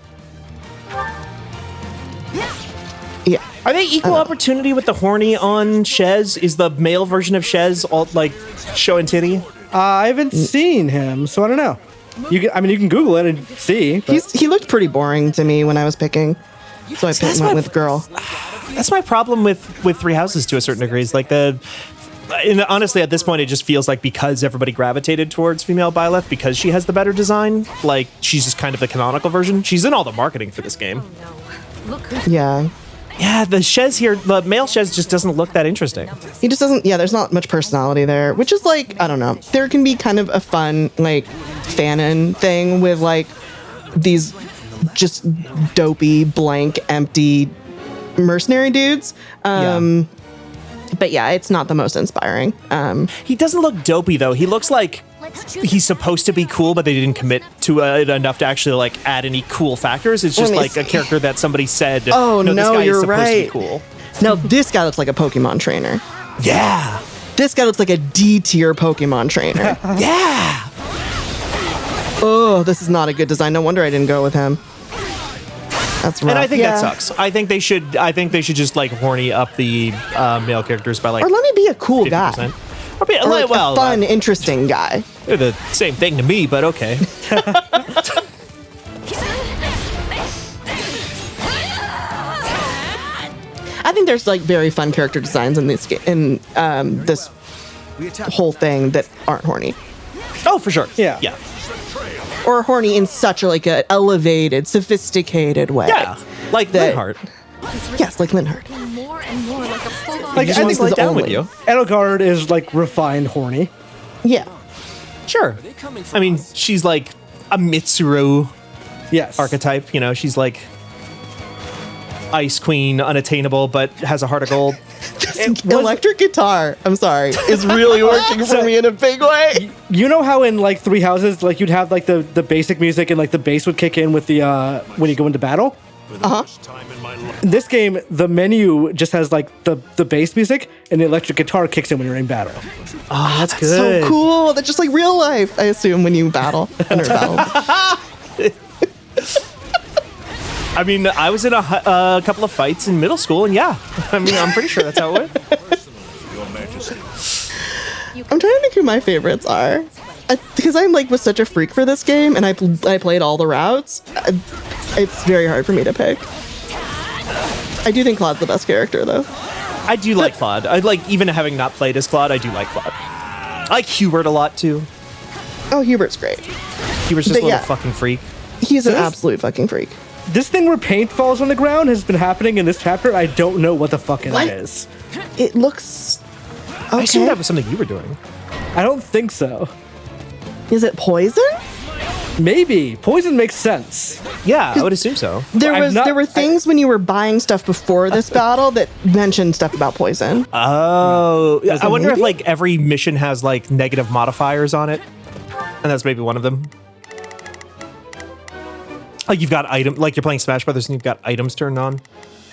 yeah. Are they equal opportunity with the horny on Shez? Is the male version of Shez all like show and titty? I haven't seen him, so I don't know. You can Google it and see. But He looked pretty boring to me when I was picking. So I That's went my- with girl. That's my problem with Three Houses to a certain degree. Is like and honestly, at this point, it just feels like because everybody gravitated towards female Byleth because she has the better design, like she's just kind of the canonical version. She's in all the marketing for this game. Look who's Yeah. Yeah, the Shez here, the male Shez just doesn't look that interesting. He just doesn't, yeah, there's not much personality there, which is like, I don't know. There can be kind of a fun, like, fanon thing with, like, these just dopey, blank, empty mercenary dudes. But yeah, it's not the most inspiring. He doesn't look dopey though. He looks like let's choose. he's supposed to be cool, but they didn't commit to it enough to actually like add any cool factors. It's just Let me like a see. character that somebody said, Oh, this no, guy you're is supposed to be right. cool. Now, this guy looks like a Pokemon trainer. Yeah. This guy looks like a D tier Pokemon trainer. Yeah. Oh, this is not a good design. No wonder I didn't go with him. That's rough. And I think Yeah. that sucks. I think they should just like horny up the male characters by like Or let me be a cool guy. 50%. Or be, Or like well, a fun, interesting guy. they're the same thing to me, but okay. I think there's like very fun character designs in this this whole thing that aren't horny. Oh, for sure. Yeah. Yeah. or horny in such a like a elevated, sophisticated way. Yeah, like That- Linhardt. Yes, like Linhardt. More and more like a full-on. Like, Just I wants think to sit down with only. you. Edelgard is like refined horny. Yeah. Sure. I mean, she's like a Mitsuru Yes. archetype. You know, she's like Ice Queen, unattainable, but has a heart of gold. Electric guitar, I'm sorry, is really working for me in a big way. You know how in like Three Houses, like you'd have like the basic music and like the bass would kick in with the when you go into battle. In this game, the menu just has like the bass music and the electric guitar kicks in when you're in battle. Oh, that's good. So cool. That's just like real life, I assume, when you battle. Enter battle. I mean, I was in a couple of fights in middle school, and yeah, I mean, I'm pretty sure that's how it went. I'm trying to think who my favorites are. Because I'm like was such a freak for this game, and I played all the routes. It's very hard for me to pick. I do think Claude's the best character, though. I do like Claude. I like, even having not played as Claude, I do like Claude. I like Hubert a lot too. Oh, Hubert's great. Hubert's just But a little yeah. fucking freak. He's an This- absolute fucking freak. This thing where paint falls on the ground has been happening in this chapter. I don't know what the fuck it What? is. It looks I assume okay. that was something you were doing. I don't think so. Is it poison? Maybe poison makes sense. Yeah, I would assume so. There were things when you were buying stuff before this battle that mentioned stuff about poison. Oh, I wonder if maybe? like every mission has like negative modifiers on it, and that's maybe one of them. Like you've got like you're playing Smash Brothers and you've got items turned on.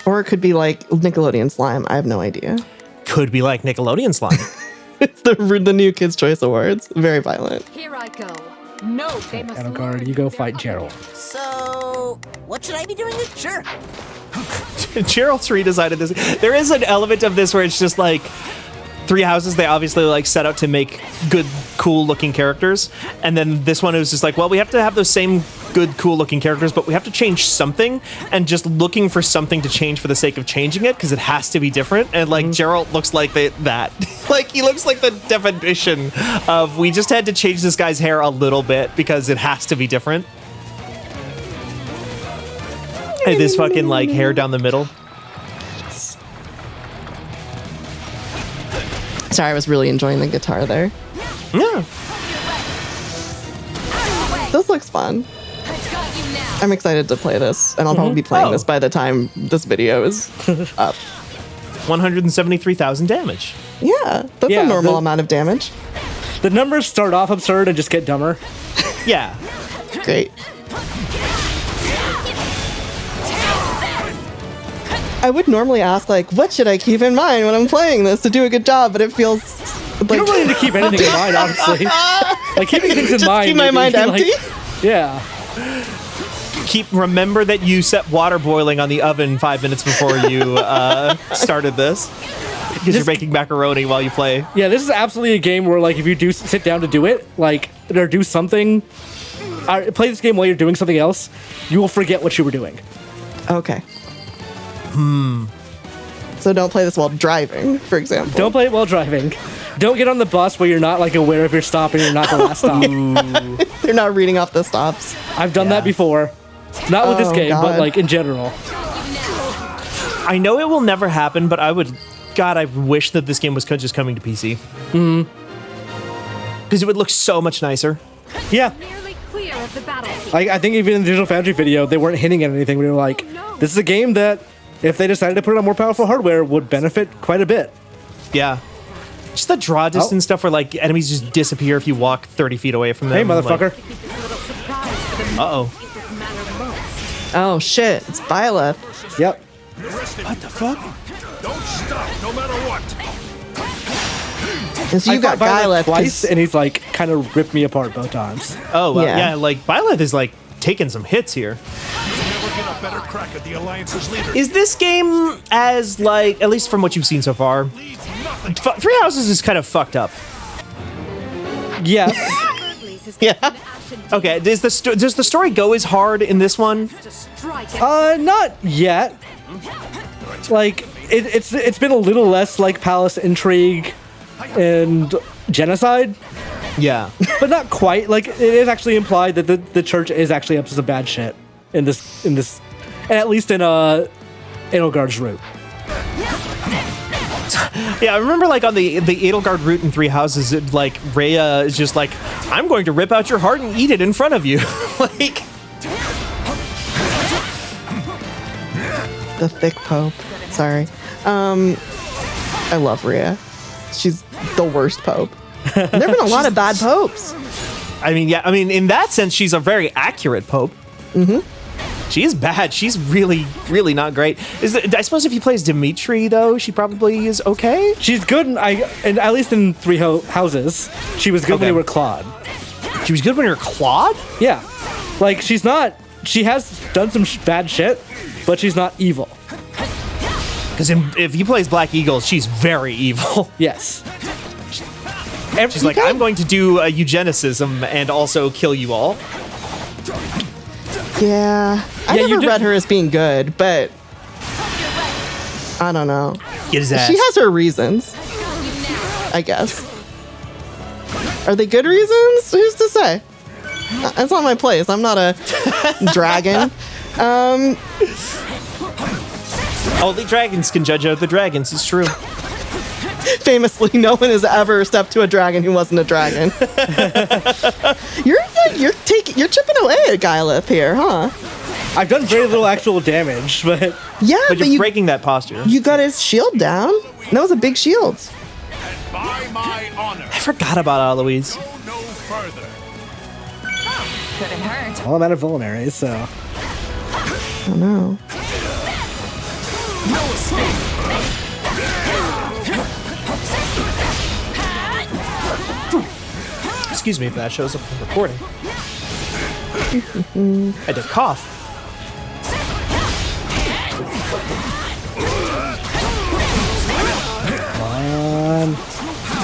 Or it could be like Nickelodeon slime. I have no idea. Could be like Nickelodeon slime. It's the new Kids' Choice Awards. Very violent. Here I go. No, they must. Edelgard, you go fight Gerald. So, what should I be doing? Sure. Gerald's redesigned this. There is an element of this where it's just like Three Houses. They obviously like set out to make good, cool looking characters, and then this one was just like, well, we have to have those same good, cool looking characters, but we have to change something, and just looking for something to change for the sake of changing it because it has to be different. And like Gerald looks like that. Like he looks like the definition of we just had to change this guy's hair a little bit because it has to be different. Hey, this fucking like hair down the middle. Sorry, I was really enjoying the guitar there. Yeah. This looks fun. I'm excited to play this, and I'll probably be playing this by the time this video is up. 173,000 damage. Yeah, that's Yeah, a normal the- amount of damage. The numbers start off absurd and just get dumber. Yeah. Great. I would normally ask, like, what should I keep in mind when I'm playing this to do a good job, but it feels like You don't really need to keep anything in mind, honestly. Like keeping things in just mind. keep my maybe, mind like- empty. Yeah. Remember that you set water boiling on the oven 5 minutes before you started this. Because you're making macaroni while you play. Yeah, this is absolutely a game where, like, if you do sit down to do it, like, or do something, play this game while you're doing something else, you will forget what you were doing. Okay. So don't play this while driving, for example. Don't play it while driving. Don't get on the bus where you're not, like, aware if you're stopping or not the last stop. You're not reading off the stops. I've done that before. Not with this Oh, game, but, God. like, in general. I know it will never happen, but I wish that this game was just coming to PC. Because it would look so much nicer. Yeah. Nearly clear of the battlefield. I think even in the Digital Foundry video, they weren't hinting at anything. We were like, this is a game that, if they decided to put it on more powerful hardware, would benefit quite a bit. Yeah. Just the draw distance stuff where like enemies just disappear if you walk 30 feet away from them. Hey, motherfucker. Uh-oh. Oh, shit. It's Byleth. Yep. What the fuck? Don't stop, no matter what. And so you got fought Byleth Byleth twice, 'cause- and he's like kind of ripped me apart both times. Oh, well, Yeah. yeah, like Byleth is like taking some hits here. Never get a better crack at the Alliance's leader. Is this game as like, at least from what you've seen so far, Three Houses is kind of fucked up. Yes. Yeah. Okay, does the story go as hard in this one? Not yet. Like it's been a little less like palace intrigue and genocide, Yeah. but not quite. Like it is actually implied that the church is actually up to some bad shit in this, and at least in Edelgard's route. Yeah, I remember like on the Edelgard route in Three Houses, like Rhea is just like, I'm going to rip out your heart and eat it in front of you. Like The thick Pope. Sorry. I love Rhea. She's the worst Pope. There have been a lot of bad popes. I mean, yeah, I mean, in that sense, she's a very accurate Pope. Mm-hmm. She is bad. She's really, really not great. I suppose if he plays Dimitri, though, she probably is okay. She's good, and at least in Three Houses, she was good when you were Claude. She was good when you were Claude? Yeah. Like, she has done some bad shit, but she's not evil. Because if he plays Black Eagle, she's very evil. Yes. She's like, I'm going to do a eugenicism and also kill you all. Yeah. I never read her as being good, but I don't know. Get his ass. She has her reasons, I guess. Are they good reasons? Who's to say? That's not my place. I'm not a dragon. Only dragons can judge other dragons. It's true. Famously, no one has ever stepped to a dragon who wasn't a dragon. You're chipping away at Byleth here, huh? I've done very little actual damage, but Yeah, But you're breaking that posture. you got his shield down. That was a big shield. By my honor, I forgot about Eloise. go no further. Couldn't hurt. well, I'm out of vulneraries, so. I don't know. Excuse me if that shows up in the recording. I had to cough.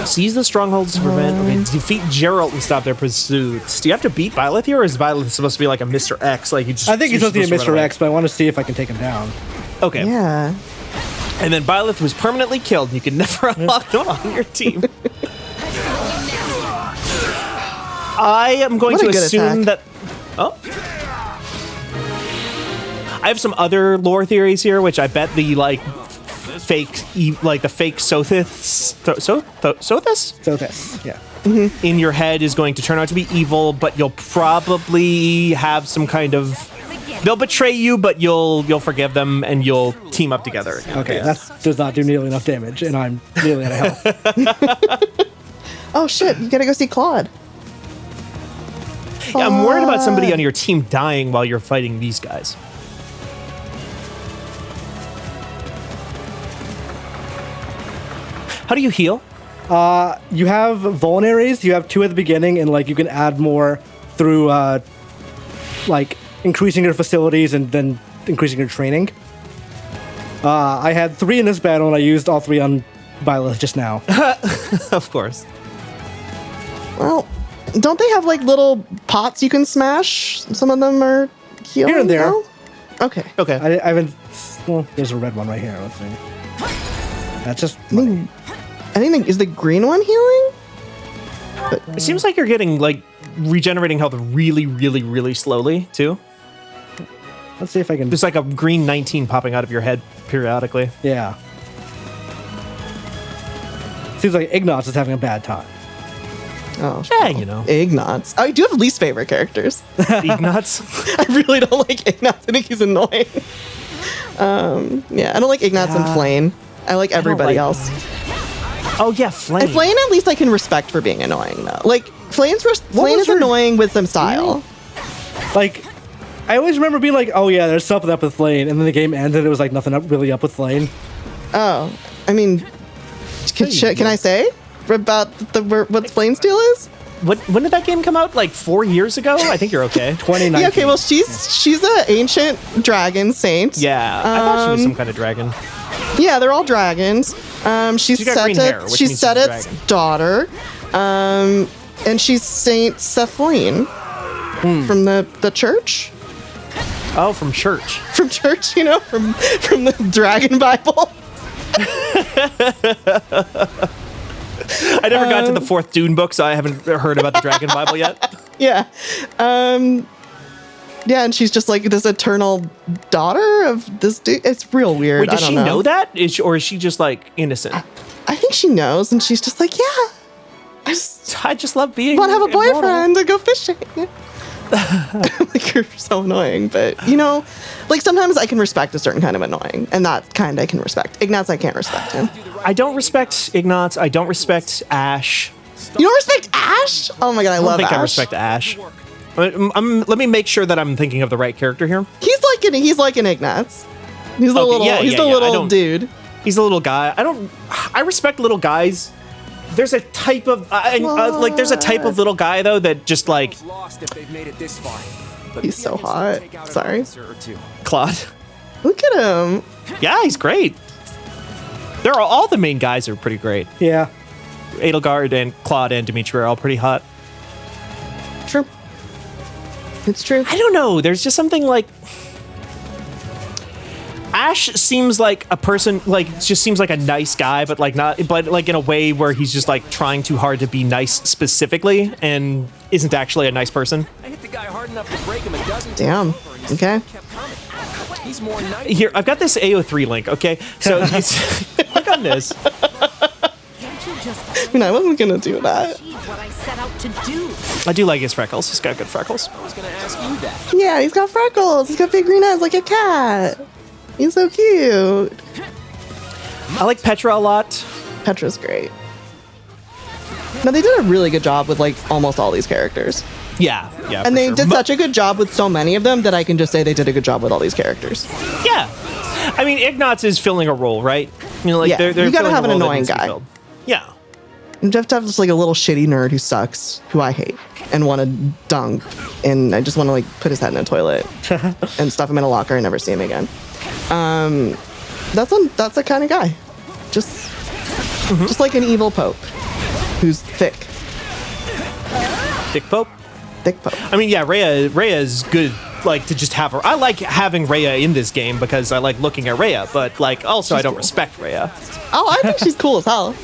Seize the strongholds to prevent. Okay, defeat Geralt and stop their pursuits. Do you have to beat Byleth here, or is Byleth supposed to be like a Mr. X? Like I think he's supposed to be a Mr. X, but I want to see if I can take him down. Okay. Yeah. And then Byleth was permanently killed. You can never unlock them on your team. I am going What to a good assume attack. that. Oh. I have some other lore theories here, which I bet the fake Sothis. Sothis, yeah. In your head is going to turn out to be evil, but you'll probably have some kind of. They'll betray you, but you'll forgive them and you'll team up together again. Okay, that does not do nearly enough damage, and I'm nearly out of health. Oh shit! You gotta go see Claude. Yeah, I'm worried about somebody on your team dying while you're fighting these guys. How do you heal? You have vulneraries. You have 2 at the beginning, and you can add more through increasing your facilities and then increasing your training. I had 3 in this battle, and I used all 3 on Byleth just now. Of course. Well, don't they have little pots you can smash? Some of them are healing. Here and there. No? Okay. Okay. I haven't. Well, there's a red one right here. Let's see. That's just. Anything? Is the green one healing? It seems like you're getting regenerating health really, really, really slowly too. Let's see if I can. There's a green 19 popping out of your head periodically. Yeah. Seems like Ignatz is having a bad time. Oh, Yeah, you know. Ignatz. I do have least favorite characters. Ignatz. I really don't like Ignatz. I think he's annoying. Yeah, I don't like Ignatz and Flane. I like everybody else. Oh yeah, Flame. And Flane, at least I can respect for being annoying, though. Flane is annoying with some style. I always remember being oh yeah, there's something up with Flane, and then the game ended. It was nothing really up with Flane. Oh, I mean, can I say about what Flane's deal is? When did that game come out? 4 years ago? I think you're okay. 2019. Yeah, okay, well, she's an ancient dragon saint. Yeah, I thought she was some kind of dragon. Yeah, they're all dragons. She's got green hair, which means she's a Setit's dragon. daughter. And she's Saint Sethlene from the church. Oh, from church. From church, from the Dragon Bible. I never got to the 4th Dune book, so I haven't heard about the Dragon Bible yet. Yeah. Yeah, and she's just like this eternal daughter of this dude. It's real weird. Wait, does I don't she know that? Or is she just like innocent? I think she knows, and she's just like, yeah. I just love being. Want to have a immortal. boyfriend to go fishing. Like, you're so annoying, but like sometimes I can respect a certain kind of annoying, and that kind I can respect. Ignatz, I can't respect him. I don't respect Ignatz. I don't respect Ash. You don't respect Ash? Oh my god, I love I don't think Ash. I respect Ash. Let me make sure that I'm thinking of the right character here. He's like an Ignatz. He's the little dude. He's a little guy. I respect little guys. There's a type of there's a type of little guy though that just like lost if they've made it this far. He's so hot. Sorry. Claude. Look at him. Yeah, he's great. All the main guys are pretty great. Yeah. Edelgard and Claude and Dimitri are all pretty hot. True. It's true. I don't know. There's just something like Ash seems like a person, just seems like a nice guy, but in a way where he's just like trying too hard to be nice specifically and isn't actually a nice person. I hit the guy hard enough to break him a dozen Damn. Okay. He's more nice. Here, I've got this AO3 link, okay? So click on this. I wasn't gonna do that. What I set out to do. I do like his freckles. He's got good freckles. I was gonna ask you that. Yeah, he's got freckles. He's got big green eyes like a cat. He's so cute. I like Petra a lot. Petra's great. No, they did a really good job with like almost all these characters. Yeah. And they did such a good job with so many of them that I can just say they did a good job with all these characters. Yeah. I mean, Ignatz is filling a role, right? They're you gotta filling have a an role that annoying needs to be guy. filled. Yeah. You have to have just like a little shitty nerd who sucks, who I hate, and want to dunk, and I just want to like put his head in a toilet and stuff him in a locker and never see him again. That's the kind of guy. Just like an evil pope who's thick. Thick Pope? Thick pope. I mean, yeah, Rhea is good, like, to just have her. I like having Rhea in this game because I like looking at Rhea, but, like, also I don't respect Rhea. Oh, I think she's cool as hell.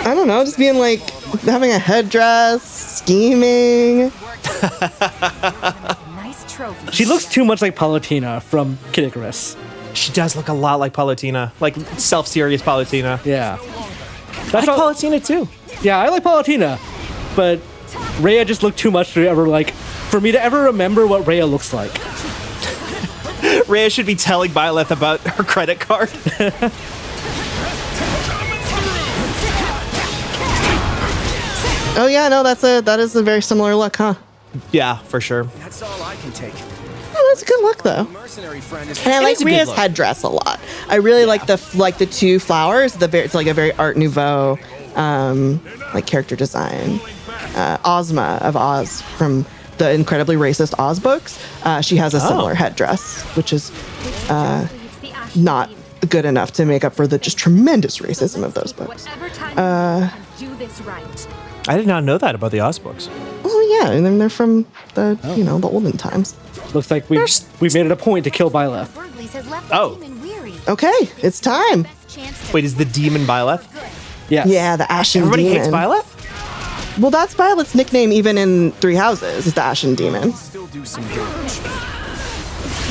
I don't know, just being like, having a headdress, scheming. Nice trophy. She looks too much like Palutena from Kid Icarus. She does look a lot like Palutena, like self-serious Palutena. Yeah. I like Palutena too. Yeah, I like Palutena, but Rhea just looked too much for me to ever remember what Rhea looks like. Rhea should be telling Byleth about her credit card. Oh yeah, no, that is a very similar look, huh? Yeah, for sure. That's all I can take. Oh, that's a good look though. Mercenary friend is And I like is a good Rhea's look. headdress a lot. I really like the two flowers. It's like a very Art Nouveau, like character design. Ozma of Oz from the incredibly racist Oz books. She has a similar headdress, which is not good enough to make up for the just tremendous racism of those books. Whatever time do this right. I did not know that about the Oz books. Oh yeah, and then they're from the the olden times. Looks like we made it a point to kill Byleth. Burgleys has left Oh. the demon weary. Okay, it's time. Best chance to Wait, is the demon Byleth? Yes. Yeah, the Ashen Everybody Demon. hates Byleth? Well, that's Byleth's nickname even in Three Houses, is the Ashen Demon. still do some good.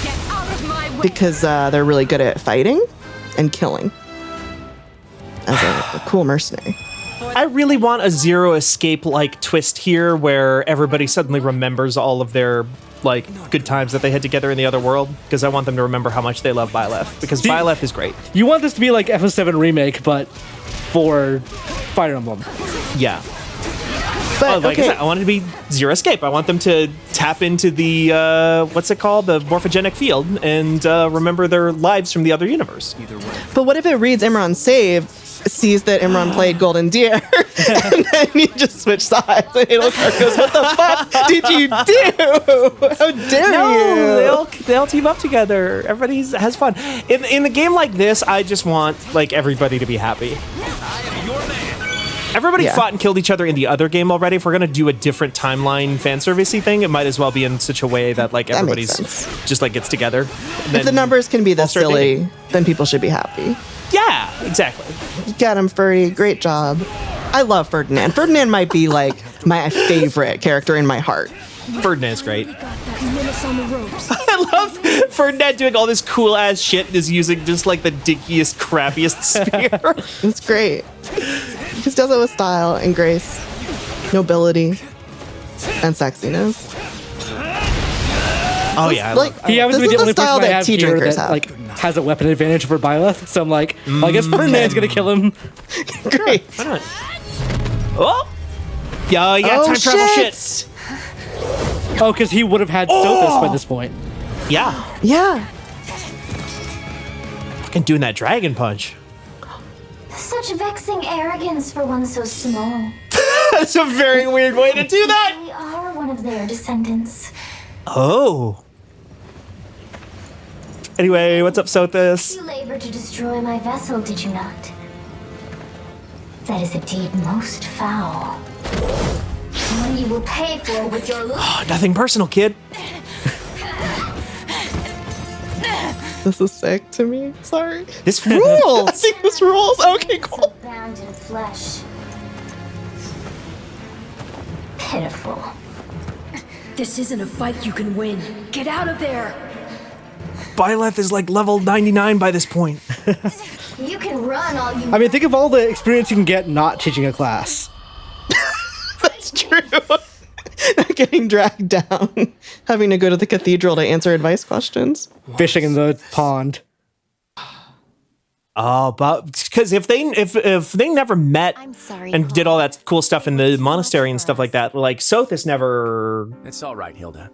get out of my way. Because they're really good at fighting and killing. As a cool mercenary. I really want a Zero Escape like twist here where everybody suddenly remembers all of their like good times that they had together in the other world, because I want them to remember how much they love Byleth, because Byleth is great. You want this to be like FF7 Remake, but for Fire Emblem. Yeah. But Like I okay, said, I want it to be Zero Escape. I want them to tap into the what's it called, the morphogenic field, and remember their lives from the other universe. but what if it reads Imran's save, sees that Imran played Golden Deer, and then you just switch sides, and Edelgard goes, "What the fuck did you do? How dare you?" They'll team up together. Everybody has fun. In a game like this, I just want like everybody to be happy. Everybody Yeah. fought and killed each other in the other game already. If we're gonna do a different timeline fan servicey thing, it might as well be in such a way that like makes everybody's sense. just like gets together. If the numbers can be this start silly, dating. then people should be happy. Yeah, exactly. You got him, Ferdy. Great job. I love Ferdinand. Ferdinand might be like my favorite character in my heart. Ferdinand's great. I love Ferdinand doing all this cool ass shit, is using just like the dinkiest, crappiest spear. It's great. He just does it with style and grace, nobility, and sexiness. Oh yeah, Like He happens to be this the is only person style I that have tea here drinkers that have. like has a weapon advantage over Byleth. So I'm like, well, I guess Ferdinand's gonna kill him. Great. why not? Oh, yeah, time travel shit. Oh, because he would have had Sothis by this point. Yeah, Yeah. fucking doing that dragon punch. Such vexing arrogance for one so small. That's a very weird way to do that. We are one of their descendants. Oh. Anyway, what's up, Sothis? You labored to destroy my vessel, did you not? That is a deed most foul. One you will pay for with your life. Nothing personal, kid. This is sick to me. Sorry. This rules. I think this rules. Okay, cool. Bound in flesh. Pitiful. This isn't a fight you can win. Get out of there! Byleth is like level 99 by this point. You can run all you I mean, think of all the experience you can get not teaching a class. That's true. Not getting dragged down. Having to go to the cathedral to answer advice questions. Fishing in the pond. Oh, but because if they never met I'm sorry, and did Claude. all that cool stuff in the monastery and stuff like that, like Sothis never It's all right, Hilda.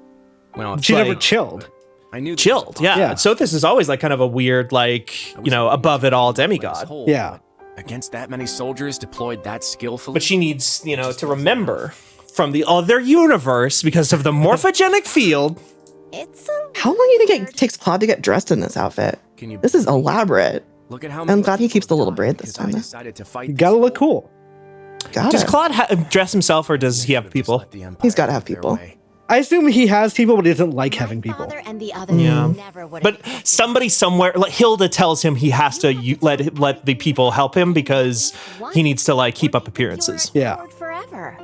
Well, She Like- never chilled. I knew chilled. Yeah. Yeah. Sothis is always like kind of a weird, like, above it all demigod. Yeah. Against that many soldiers deployed that skillfully. But she needs, to remember from the other universe because of the morphogenic field. It's a How long do you think it takes Claude to get dressed in this outfit? Can you This is elaborate. look at how I'm glad he keeps the little braid this because I time, though. decided to fight. You gotta look cool. Got Does it. Claude dress himself or does he have people? He's gotta have people. I assume he has people, but he doesn't like having people. father and the other Yeah. never would have. But somebody somewhere, like Hilda tells him he has to let the people help him because he needs to like keep up appearances. Yeah. Forever.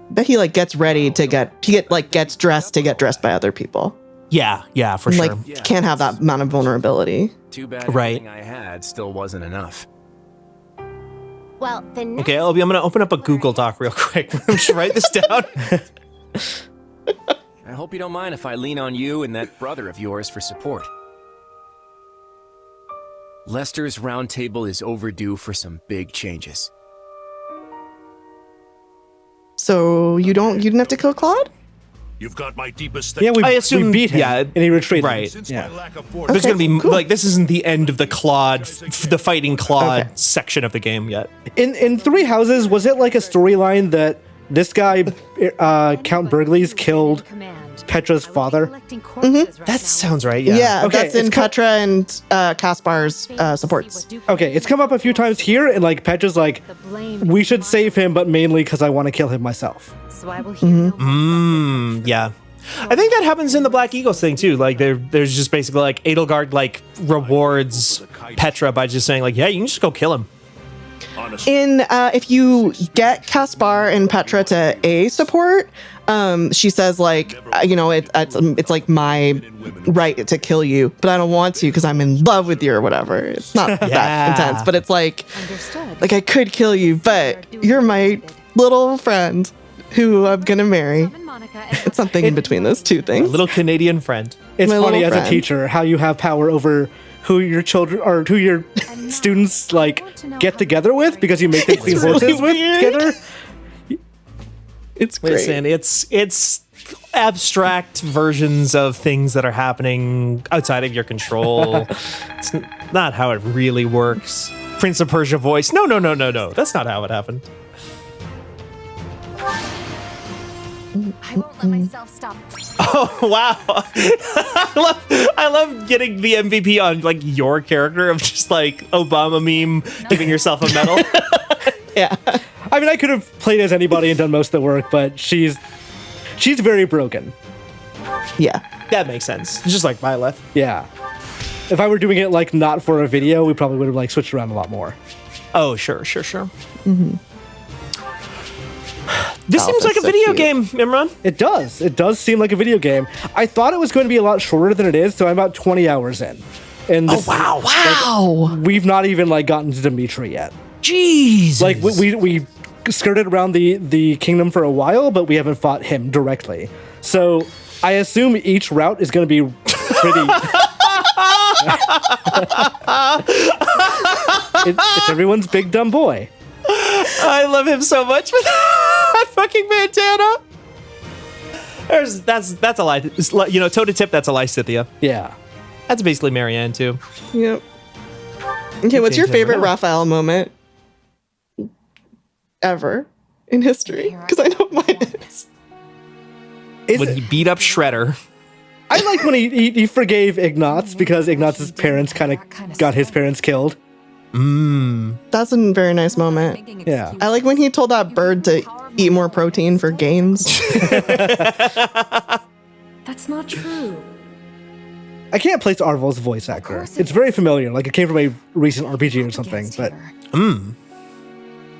But he gets ready to gets dressed to get dressed by other people. Yeah, for Like sure. can't have that amount of vulnerability. Too bad Right. everything I had still wasn't enough. Well, the next Okay, Elby, I'm gonna open up a Google Doc real quick. Just write this down. I hope you don't mind if I lean on you and that brother of yours for support. Lester's round table is overdue for some big changes. So you didn't have to kill Claude? You've got my deepest Yeah, I assume- we beat him. yeah, And he retreated. right. Since Yeah. my lack of There's fortitude, gonna be cool. like this isn't the end of the Claude, the fighting Claude Okay. section of the game yet. In Three Houses, was it like a storyline that this guy, Count Burgley's, killed Petra's father? That sounds right. Yeah, Yeah. Okay, that's in it's Petra and Kaspar's supports. Okay, it's come up a few times here, and like Petra's like, we should save him, but mainly because I want to kill him myself. So I will hear no more. Yeah. I think that happens in the Black Eagles thing too. Like there's just basically like Edelgard like rewards Petra by just saying like, yeah, you can just go kill him. honestly, In if you get Caspar and Petra to A support, she says like, it's like my right to kill you, but I don't want to because I'm in love with you or whatever. It's not Yeah. that intense, but it's like Understood. I could kill you, but you're my little friend who I'm gonna marry. It's something in between those two things. Little Canadian friend. It's My funny little as a friend. teacher how you have power over who your children or who your students like get together with because you make them clean really horses with weird. together. It's great. Listen, it's abstract versions of things that are happening outside of your control. It's not how it really works. Prince of Persia voice. No. That's not how it happened. I won't let myself stop. Oh wow! I love getting the MVP on like your character of just like Obama meme giving yourself a medal. Yeah. I mean, I could have played as anybody and done most of the work, but she's very broken. Yeah. That makes sense. Just like Byleth. Yeah. if I were doing it like not for a video, we probably would have like switched around a lot more. Oh, sure. This seems like a so video cute. game, Imran. It does. It does seem like a video game. I thought it was going to be a lot shorter than it is, so I'm about 20 hours in. And this, Wow. we've not even like gotten to Dimitri yet. Jeez. Like we skirted around the kingdom for a while, but we haven't fought him directly. So I assume each route is going to be pretty. It's everyone's big dumb boy. I love him so much with that fucking bandana. That's a lie. You know, toe to tip, that's a lie, Scythia. Yeah. That's basically Marianne, too. Yep. Okay, what's your favorite Raphael moment ever in history? Because I know mine is. When he beat up Shredder. I like when he forgave Ignatz because Ignatz's parents kind of got his parents killed. That's a very nice moment. Yeah. I like when he told that bird to eat more protein for gains. That's not true. I can't place Arvol's voice actor. It's very familiar, like it came from a recent RPG or something, but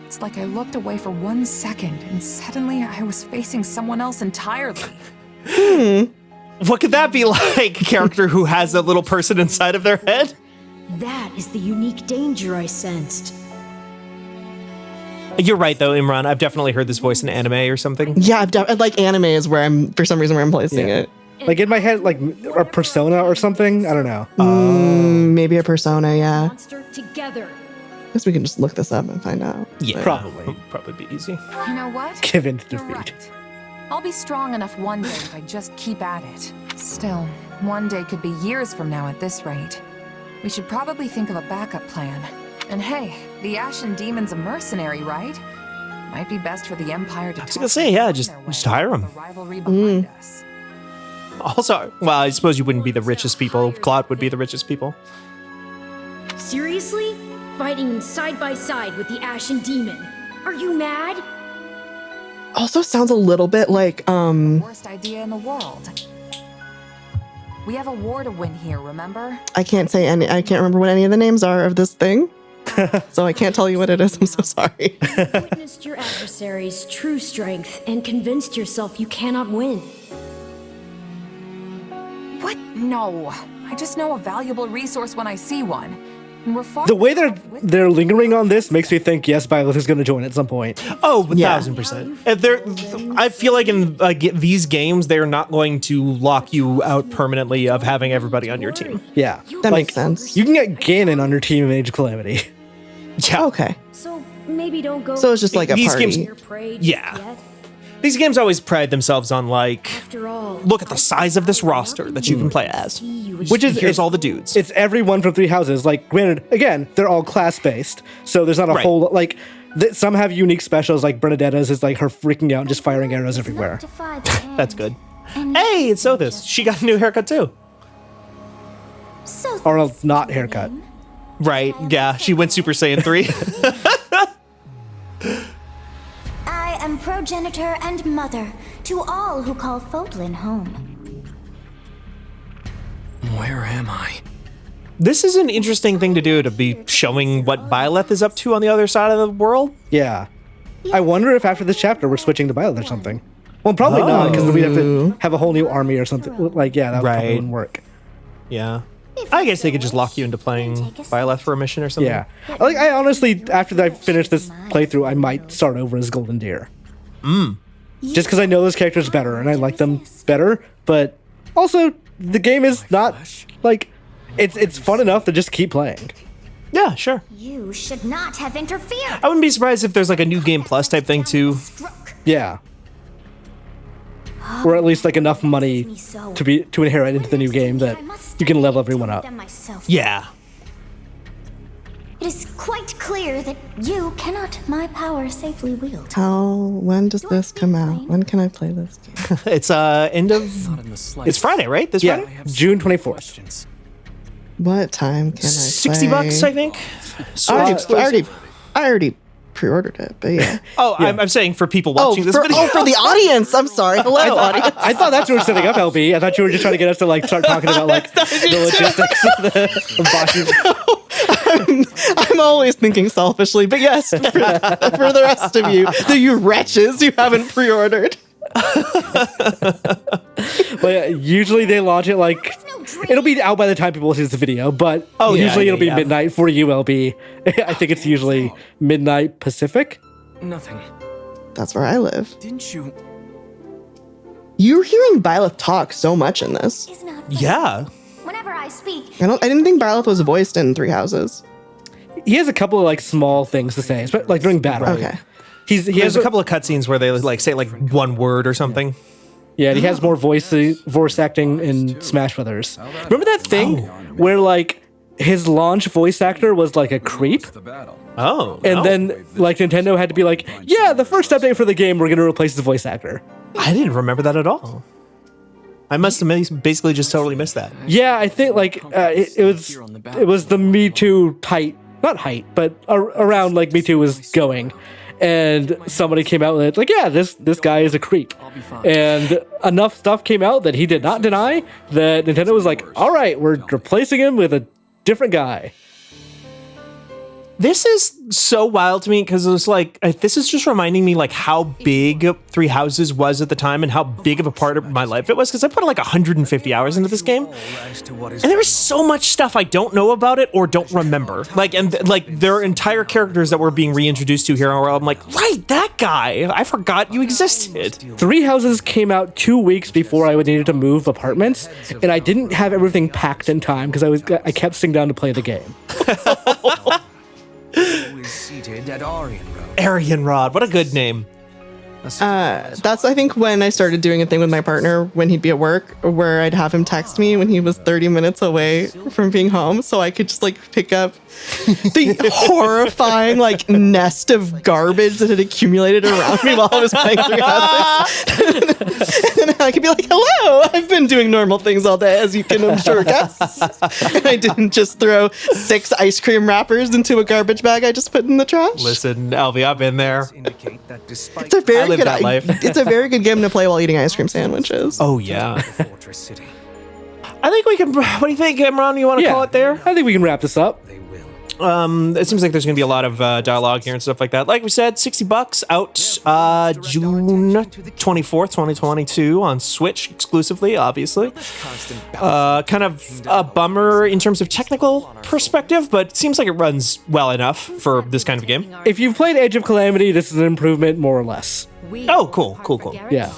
It's like I looked away for 1 second and suddenly I was facing someone else entirely. What could that be like? A character who has a little person inside of their head? That is the unique danger I sensed. You're right, though, Imran. I've definitely heard this voice in anime or something. Yeah, like anime is where for some reason where I'm placing it. like in my head, like a persona or something. I don't know. Maybe a persona, yeah. Monster together. I guess we can just look this up and find out. Yeah, Probably. Probably be easy. You know what? Given to You're defeat. right. I'll be strong enough one day if I just keep at it. Still, one day could be years from now at this rate. We should probably think of a backup plan. And hey, the Ashen Demon's a mercenary, right? Might be best for the Empire to. I was gonna say, yeah, just hire him. Rivalry behind us. Also, well, I suppose you wouldn't be the richest people. Claude would be the richest people. Seriously? Fighting side by side with the Ashen Demon. Are you mad? Also sounds a little bit like Worst idea in the world. We have a war to win here, remember? I can't remember what any of the names are of this thing. So I can't tell you what it is. I'm so sorry. You witnessed your adversary's true strength and convinced yourself you cannot win. What? No. I just know a valuable resource when I see one. And we're far The way they're lingering on this makes me think, yes, Byleth is going to join at some point. Oh, Yeah. 1000%. I feel like in these games, they're not going to lock you out permanently of having everybody on your team. Yeah. That makes sense. You can get Ganon on your team in Age of Calamity. Yeah. Okay. So maybe don't go. So it's just like a These party. games- your prey just Yeah. yet. These games always pride themselves on, like, After all, look at the size of this roster that you can play as. Which is Here's all the dudes. It's everyone from Three Houses. Like, granted, again, they're all class based, so there's not a Right. whole like. Some have unique specials, like Bernadetta's is like her freaking out and just firing arrows everywhere. That's good. Hey, it's Sothis. She got a new haircut, too. Or a not haircut. Right, yeah. She went Super Saiyan 3. I am progenitor and mother to all who call Fodlin home. Where am I? This is an interesting thing to do, to be showing what Byleth is up to on the other side of the world. Yeah. I wonder if after this chapter we're switching to Byleth or something. Well, probably not, because we'd have to have a whole new army or something. Like, yeah, that probably wouldn't work. Yeah. I guess they could just lock you into playing Byleth for a mission or something. Yeah. Like, I honestly, after I finish this playthrough, I might start over as Golden Deer. Just because I know those characters better and I like them better, but also the game is not like it's fun enough to just keep playing. Yeah, sure. You should not have interfered. I wouldn't be surprised if there's like a new game plus type thing too. Yeah. Or at least like enough money to inherit into the new game that you can level everyone up. Yeah. It is quite clear that you cannot my power safely wield. When does this come out? When can I play this game? It's end of it's Friday, right? This Yeah, Friday? June 24th. What time can I play? $60, I think. I already pre-ordered it, but yeah. Oh, yeah. I'm saying for people watching this video. Oh, for the audience. I'm sorry. Hello, audience. I thought that's what you were setting up, LB. I thought you were just trying to get us to like start talking about like the logistics of the I'm always thinking selfishly, but yes, for the rest of you, you wretches who haven't pre-ordered. But usually they launch it like it'll be out by the time people see this video, but usually it'll be midnight for you, LB. I think it's usually midnight Pacific. Nothing. That's where I live. Didn't you? You're hearing Byleth talk so much in this. Yeah. Whenever I speak, I didn't think Byleth was voiced in Three Houses. He has a couple of like small things to say, like during battle. Okay. He has a couple of cutscenes where they like say like one word or something. Yeah, and he has more voice acting in Smash Brothers. Remember that thing where like his launch voice actor was like a creep? Oh. And then like Nintendo had to be like, yeah, the first update for the game, we're going to replace the voice actor. I didn't remember that at all. I must have basically just totally missed that. Yeah, I think like it was the Me Too not height, but around like Me Too was going. And somebody came out with it like, yeah, this guy is a creep. And enough stuff came out that he did not deny that Nintendo was like, all right, we're replacing him with a different guy. This is so wild to me because it was like, this is just reminding me like how big Three Houses was at the time and how big of a part of my life it was because I put like 150 hours into this game. And there was so much stuff I don't know about it or don't remember. Like, and like there are entire characters that we're being reintroduced to here where I'm like, right, that guy, I forgot you existed. Three Houses came out 2 weeks before I needed to move apartments, and I didn't have everything packed in time because I kept sitting down to play the game. Seated at Arianrod, what a good name. That's, I think, when I started doing a thing with my partner when he'd be at work, where I'd have him text me when he was 30 minutes away from being home, so I could just like pick up the horrifying like nest of garbage that had accumulated around me while I was playing Three Houses. And then I could be like, hello, I've been doing normal things all day, as you can, I'm sure, guess. And I didn't just throw 6 ice cream wrappers into a garbage bag I just put in the trash. Listen, Elvie, I've been there. It's a very good it's a very good game to play while eating ice cream sandwiches. Oh, yeah. I think we can, what do you think, Imran? You want to call it there? I think we can wrap this up. It seems like there's going to be a lot of dialogue here and stuff like that. Like we said, $60 out June 24th, 2022 on Switch exclusively, obviously. Kind of a bummer in terms of technical perspective, but it seems like it runs well enough for this kind of game. If you've played Age of Calamity, this is an improvement, more or less. Oh, cool. Yeah.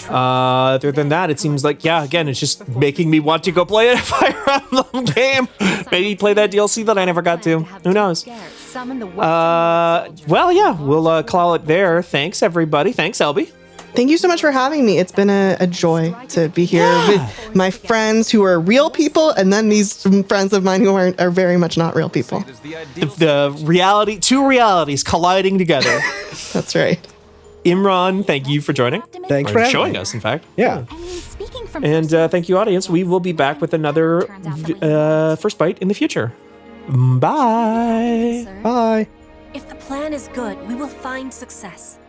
Other than that, it seems like, yeah, again, it's just making me want to go play a Fire Emblem game. Maybe play that DLC that I never got to. Who knows? Well, yeah, we'll call it there. Thanks, everybody. Thanks, Elby. Thank you so much for having me. It's been a joy to be here with my friends who are real people, and then these friends of mine who are very much not real people. The reality, two realities colliding together. That's right. Imran, thank you for joining. Thanks for showing us, in fact. Yeah. And thank you, audience. We will be back with another First Byte in the future. Bye. Bye. If the plan is good, we will find success.